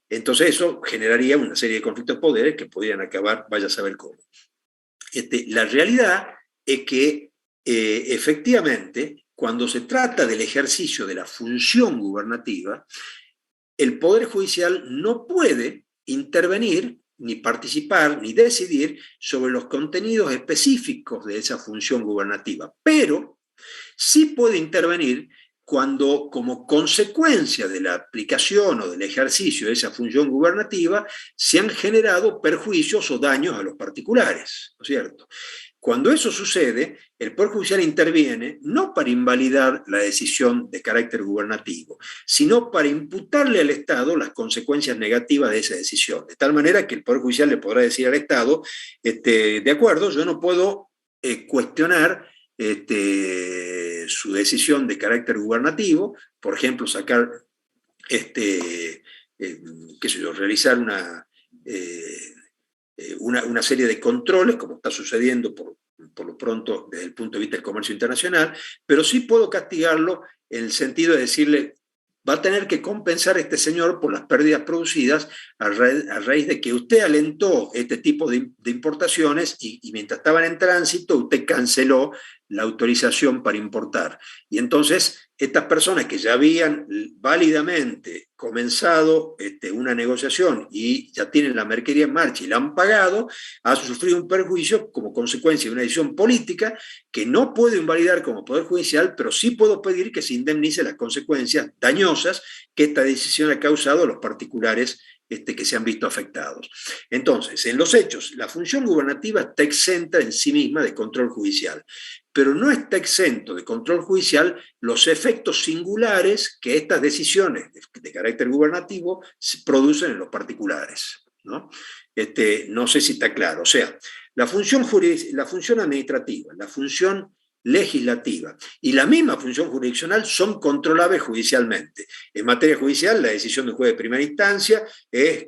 Entonces eso generaría una serie de conflictos de poderes que podrían acabar, vaya a saber cómo. La realidad es que efectivamente, cuando se trata del ejercicio de la función gubernativa, el Poder Judicial no puede intervenir, ni participar, ni decidir sobre los contenidos específicos de esa función gubernativa, pero sí puede intervenir cuando, como consecuencia de la aplicación o del ejercicio de esa función gubernativa, se han generado perjuicios o daños a los particulares, ¿no es cierto? Cuando eso sucede, el Poder Judicial interviene no para invalidar la decisión de carácter gubernativo, sino para imputarle al Estado las consecuencias negativas de esa decisión. De tal manera que el Poder Judicial le podrá decir al Estado, de acuerdo, yo no puedo cuestionar su decisión de carácter gubernativo, por ejemplo, sacar, realizar una serie de controles, como está sucediendo por lo pronto desde el punto de vista del comercio internacional, pero sí puedo castigarlo en el sentido de decirle, va a tener que compensar este señor por las pérdidas producidas a raíz de que usted alentó este tipo de importaciones y mientras estaban en tránsito usted canceló la autorización para importar. Y entonces estas personas que ya habían válidamente comenzado una negociación y ya tienen la mercadería en marcha y la han pagado, ha sufrido un perjuicio como consecuencia de una decisión política que no puedo invalidar como Poder Judicial, pero sí puedo pedir que se indemnice las consecuencias dañosas que esta decisión ha causado a los particulares que se han visto afectados. Entonces, en los hechos, la función gubernativa está exenta en sí misma de control judicial, pero no está exento de control judicial los efectos singulares que estas decisiones de carácter gubernativo producen en los particulares, ¿no? No sé si está claro. O sea, la función administrativa, la función legislativa y la misma función jurisdiccional son controlables judicialmente. En materia judicial, la decisión de un juez de primera instancia es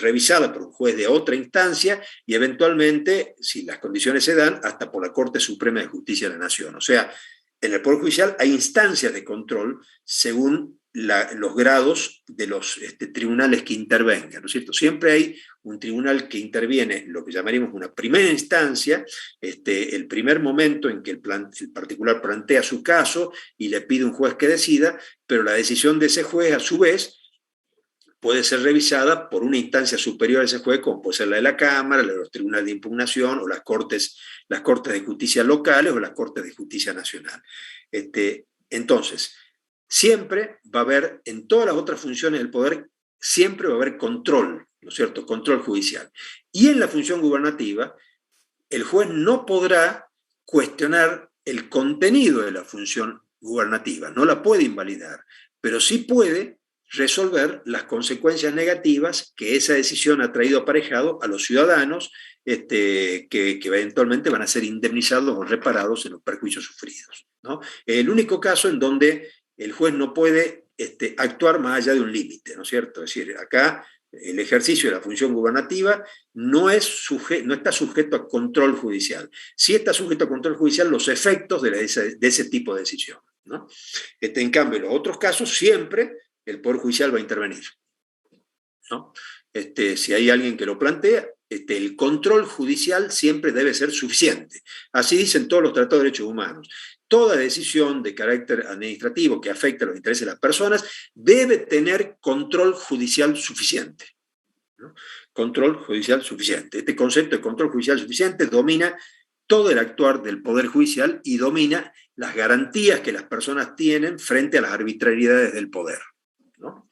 revisada por un juez de otra instancia y eventualmente, si las condiciones se dan, hasta por la Corte Suprema de Justicia de la Nación. O sea, en el Poder Judicial hay instancias de control según los grados de los tribunales que intervengan, ¿no es cierto? Siempre hay un tribunal que interviene en lo que llamaríamos una primera instancia, el primer momento en que el particular plantea su caso y le pide a un juez que decida, pero la decisión de ese juez, a su vez, puede ser revisada por una instancia superior a ese juez, como puede ser la de la Cámara, la de los tribunales de impugnación, o las cortes de justicia locales o las cortes de justicia nacional. Entonces, siempre va a haber, en todas las otras funciones del poder, siempre va a haber control, ¿no es cierto? Control judicial. Y en la función gubernativa, el juez no podrá cuestionar el contenido de la función gubernativa, no la puede invalidar, pero sí puede resolver las consecuencias negativas que esa decisión ha traído aparejado a los ciudadanos que eventualmente van a ser indemnizados o reparados en los perjuicios sufridos, ¿no? El único caso en donde el juez no puede actuar más allá de un límite, ¿no es cierto? Es decir, acá el ejercicio de la función gubernativa no está sujeto a control judicial. Sí está sujeto a control judicial los efectos de ese tipo de decisión, ¿no? En cambio, en los otros casos siempre el Poder Judicial va a intervenir, ¿no? Si hay alguien que lo plantea, el control judicial siempre debe ser suficiente. Así dicen todos los tratados de derechos humanos. Toda decisión de carácter administrativo que afecte a los intereses de las personas debe tener control judicial suficiente, ¿no? Control judicial suficiente. Este concepto de control judicial suficiente domina todo el actuar del Poder Judicial y domina las garantías que las personas tienen frente a las arbitrariedades del poder, ¿no?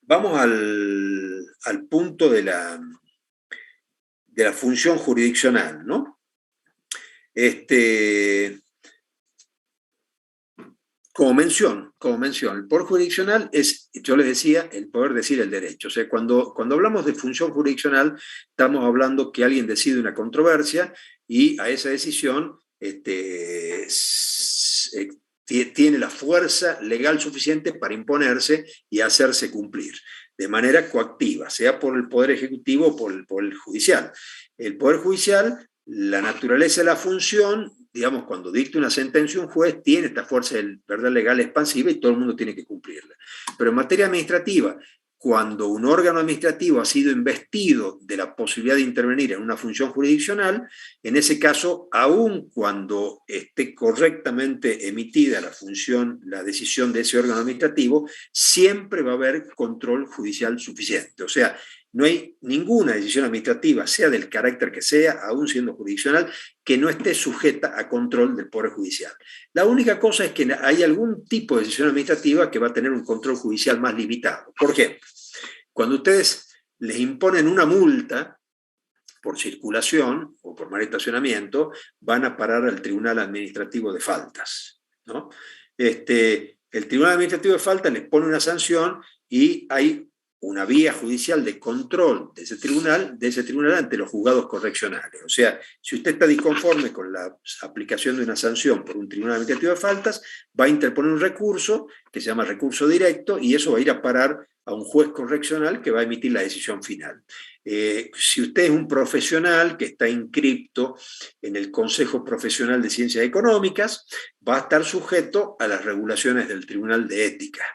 Vamos al punto de la función jurisdiccional, ¿no? Como mención, el poder jurisdiccional es, yo les decía, el poder decir el derecho. O sea, cuando hablamos de función jurisdiccional, estamos hablando que alguien decide una controversia y a esa decisión tiene la fuerza legal suficiente para imponerse y hacerse cumplir de manera coactiva, sea por el Poder Ejecutivo o por el Poder Judicial. El Poder Judicial, la naturaleza de la función, digamos, cuando dicta una sentencia un juez, tiene esta fuerza del verdad legal expansiva y todo el mundo tiene que cumplirla. Pero en materia administrativa, cuando un órgano administrativo ha sido investido de la posibilidad de intervenir en una función jurisdiccional, en ese caso, aun cuando esté correctamente emitida la decisión de ese órgano administrativo, siempre va a haber control judicial suficiente. O sea, no hay ninguna decisión administrativa, sea del carácter que sea, aún siendo jurisdiccional, que no esté sujeta a control del Poder Judicial. La única cosa es que hay algún tipo de decisión administrativa que va a tener un control judicial más limitado. Por ejemplo, cuando ustedes les imponen una multa por circulación o por mal estacionamiento, van a parar al Tribunal Administrativo de Faltas, ¿no? El Tribunal Administrativo de Faltas les pone una sanción y hay una vía judicial de control de ese tribunal ante los juzgados correccionales. O sea, si usted está disconforme con la aplicación de una sanción por un tribunal administrativo de faltas, va a interponer un recurso que se llama recurso directo y eso va a ir a parar a un juez correccional que va a emitir la decisión final. Si usted es un profesional que está inscripto en el Consejo Profesional de Ciencias Económicas, va a estar sujeto a las regulaciones del Tribunal de Ética.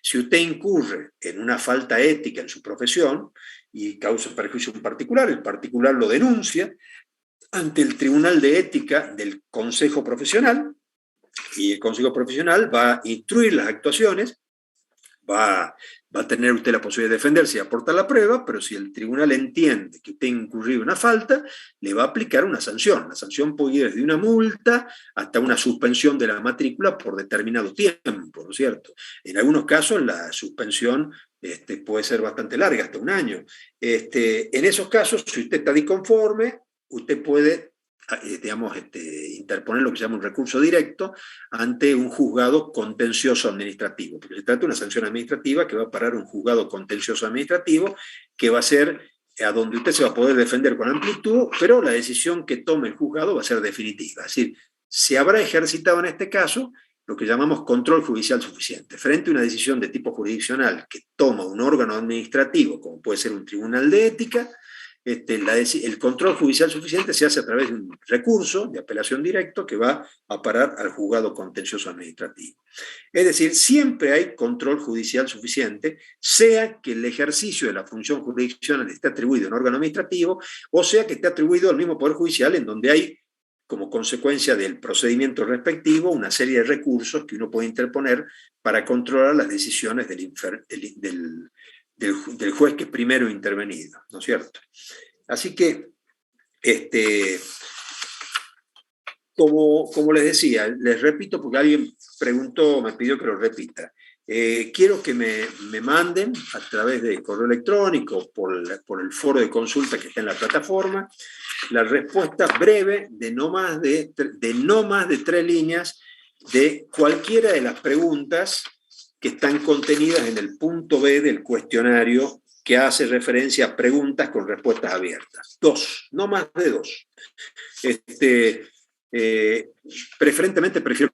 Si usted incurre en una falta ética en su profesión y causa perjuicio a un particular, el particular lo denuncia ante el Tribunal de Ética del Consejo Profesional y el Consejo Profesional va a instruir las actuaciones, va va a tener usted la posibilidad de defenderse y aportar la prueba, pero si el tribunal entiende que usted ha incurrido en una falta, le va a aplicar una sanción. La sanción puede ir desde una multa hasta una suspensión de la matrícula por determinado tiempo, ¿no es cierto? En algunos casos la suspensión puede ser bastante larga, hasta un año. En esos casos, si usted está disconforme, usted puede interponer lo que se llama un recurso directo ante un juzgado contencioso administrativo, porque se trata de una sanción administrativa que va a parar un juzgado contencioso administrativo, que va a ser a donde usted se va a poder defender con amplitud, pero la decisión que tome el juzgado va a ser definitiva. Es decir, se habrá ejercitado en este caso lo que llamamos control judicial suficiente. Frente a una decisión de tipo jurisdiccional que toma un órgano administrativo, como puede ser un tribunal de ética, el control judicial suficiente se hace a través de un recurso de apelación directo que va a parar al juzgado contencioso administrativo. Es decir, siempre hay control judicial suficiente, sea que el ejercicio de la función jurisdiccional esté atribuido a un órgano administrativo, o sea que esté atribuido al mismo Poder Judicial, en donde hay, como consecuencia del procedimiento respectivo, una serie de recursos que uno puede interponer para controlar las decisiones del juez que es primero intervenido, ¿no es cierto? Así que, como les decía, les repito porque alguien preguntó, me pidió que lo repita. Quiero que me manden a través de correo electrónico, por el foro de consulta que está en la plataforma, la respuesta breve de no más de 3 líneas de cualquiera de las preguntas que están contenidas en el punto B del cuestionario que hace referencia a preguntas con respuestas abiertas. 2, no más de 2. Preferentemente prefiero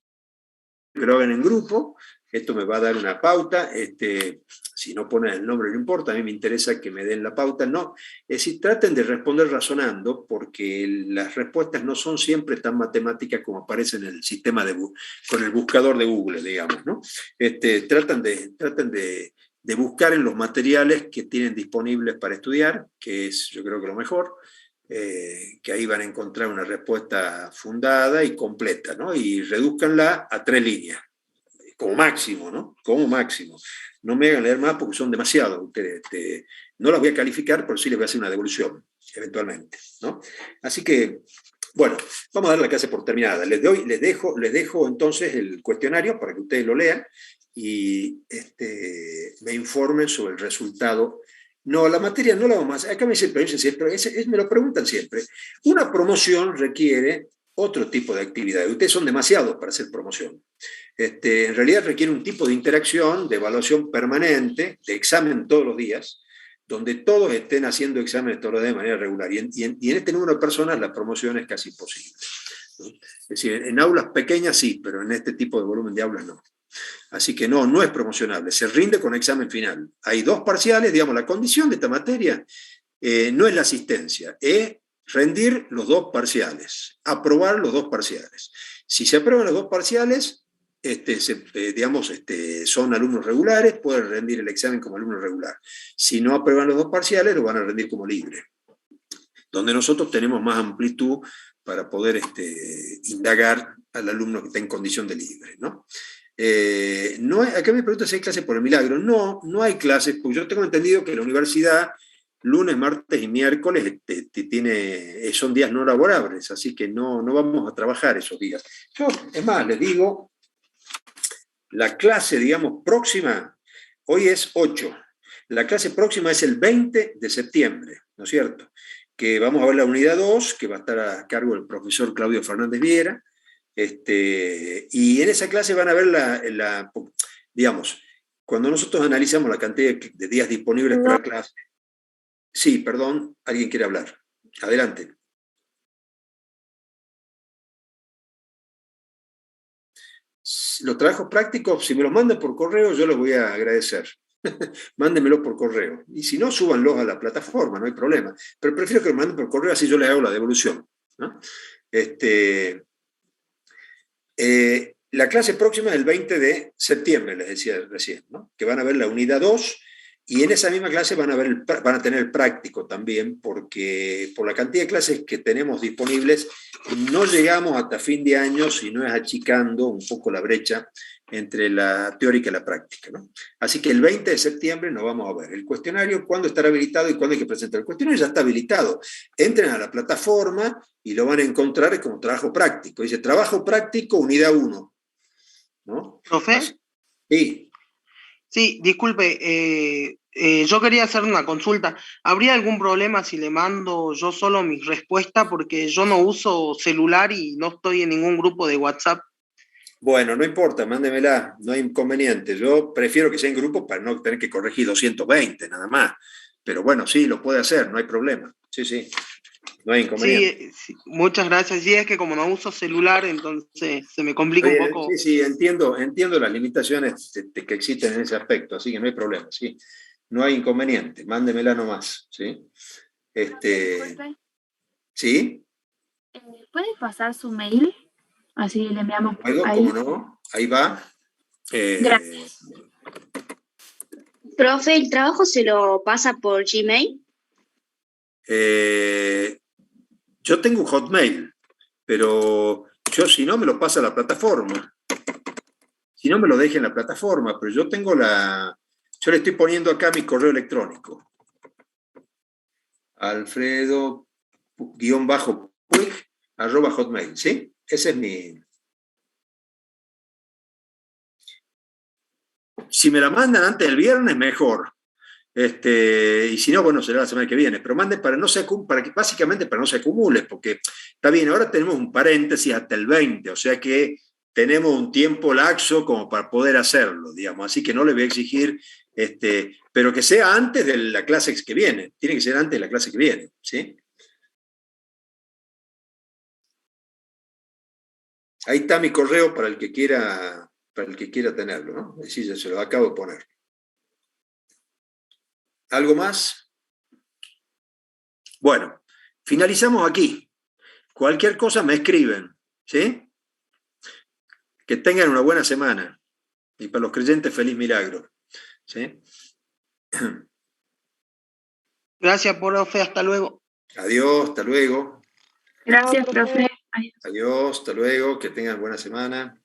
que lo hagan en grupo. Esto me va a dar una pauta. Si no ponen el nombre no importa, a mí me interesa que me den la pauta. No, es decir, traten de responder razonando, porque las respuestas no son siempre tan matemáticas como aparecen en el sistema con el buscador de Google, digamos, ¿no? Traten de buscar en los materiales que tienen disponibles para estudiar, que es, yo creo que lo mejor, que ahí van a encontrar una respuesta fundada y completa, ¿no? Y redúzcanla a 3 líneas. Como máximo, ¿no? Como máximo. No me hagan leer más porque son demasiados ustedes. No las voy a calificar, pero sí les voy a hacer una devolución, eventualmente, ¿no? Así que, bueno, vamos a dar la clase por terminada. Les dejo entonces el cuestionario para que ustedes lo lean y me informen sobre el resultado. No, la materia no la vamos a hacer. Acá me dicen, pero me lo preguntan siempre. Una promoción requiere otro tipo de actividad. Ustedes son demasiados para hacer promoción. En realidad requiere un tipo de interacción, de evaluación permanente, de examen todos los días, donde todos estén haciendo exámenes todos los días de manera regular. Y en este número de personas la promoción es casi imposible, ¿no? Es decir, en aulas pequeñas sí, pero en este tipo de volumen de aulas no. Así que no es promocionable, se rinde con examen final. Hay 2 parciales, digamos, la condición de esta materia no es la asistencia, es rendir los 2 parciales, aprobar los 2 parciales. Si se aprueban los 2 parciales, son alumnos regulares, pueden rendir el examen como alumno regular. Si no aprueban los 2 parciales, lo van a rendir como libre, donde nosotros tenemos más amplitud para poder indagar al alumno que está en condición de libre, ¿no? Acá me preguntan si hay clases por el milagro. No hay clases, porque yo tengo entendido que la universidad lunes, martes y miércoles son días no laborables, así que no vamos a trabajar esos días. Yo, es más, les digo, la clase, digamos, próxima, hoy es 8, la clase próxima es el 20 de septiembre, ¿no es cierto? Que vamos a ver la unidad 2, que va a estar a cargo del profesor Claudio Fernández Viera, y en esa clase van a ver digamos, cuando nosotros analizamos la cantidad de días disponibles para clase. Sí, perdón, alguien quiere hablar. Adelante. Los trabajos prácticos, si me los mandan por correo, yo los voy a agradecer. Mándenmelo por correo. Y si no, súbanlos a la plataforma, no hay problema. Pero prefiero que los manden por correo, así yo les hago la devolución, ¿no? La clase próxima es el 20 de septiembre, les decía recién, ¿no? Que van a ver la unidad 2, y en esa misma clase van a tener el práctico también, porque por la cantidad de clases que tenemos disponibles, no llegamos hasta fin de año si no es achicando un poco la brecha entre la teórica y la práctica, ¿no? Así que el 20 de septiembre nos vamos a ver. El cuestionario, ¿cuándo estará habilitado y cuándo hay que presentar? El cuestionario ya está habilitado. Entren a la plataforma y lo van a encontrar como trabajo práctico. Dice, trabajo práctico, unidad 1. ¿No? ¿Profe? Sí. Sí, disculpe, yo quería hacer una consulta. ¿Habría algún problema si le mando yo solo mi respuesta? Porque yo no uso celular y no estoy en ningún grupo de WhatsApp. Bueno, no importa, mándemela, no hay inconveniente. Yo prefiero que sea en grupo para no tener que corregir 220 nada más. Pero bueno, sí, lo puede hacer, no hay problema. Sí, sí, no hay inconveniente. Sí, muchas gracias. Sí, es que como no uso celular, entonces se me complica un poco. Sí, sí, entiendo las limitaciones que existen en ese aspecto, así que no hay problema, sí. No hay inconveniente, mándemela nomás, ¿sí? Disculpe, ¿Sí? ¿puede pasar su mail? Así le enviamos ¿Puedo? ahí. ¿Cómo no? Ahí va. Gracias. Profe, ¿el trabajo se lo pasa por Gmail? Yo tengo un Hotmail, pero yo si no me lo pasa a la plataforma. Si no me lo deje en la plataforma, pero yo tengo yo le estoy poniendo acá mi correo electrónico. Alfredo_Puig@hotmail, ¿sí? Ese es mi... Si me la mandan antes del viernes, mejor. Y si no, bueno, será la semana que viene. Pero manden básicamente para no se acumule, porque está bien, ahora tenemos un paréntesis hasta el 20, o sea que tenemos un tiempo laxo como para poder hacerlo, digamos. Así que no le voy a exigir, pero que sea antes de la clase que viene. Tiene que ser antes de la clase que viene, ¿sí? Ahí está mi correo para el que quiera tenerlo, ¿no? Sí, ya se lo acabo de poner. ¿Algo más? Bueno, finalizamos aquí. Cualquier cosa me escriben, ¿sí? Que tengan una buena semana. Y para los creyentes, feliz milagro, ¿sí? Gracias, profe. Hasta luego. Adiós, hasta luego. Gracias, profe. Adiós. Adiós, hasta luego. Que tengan buena semana.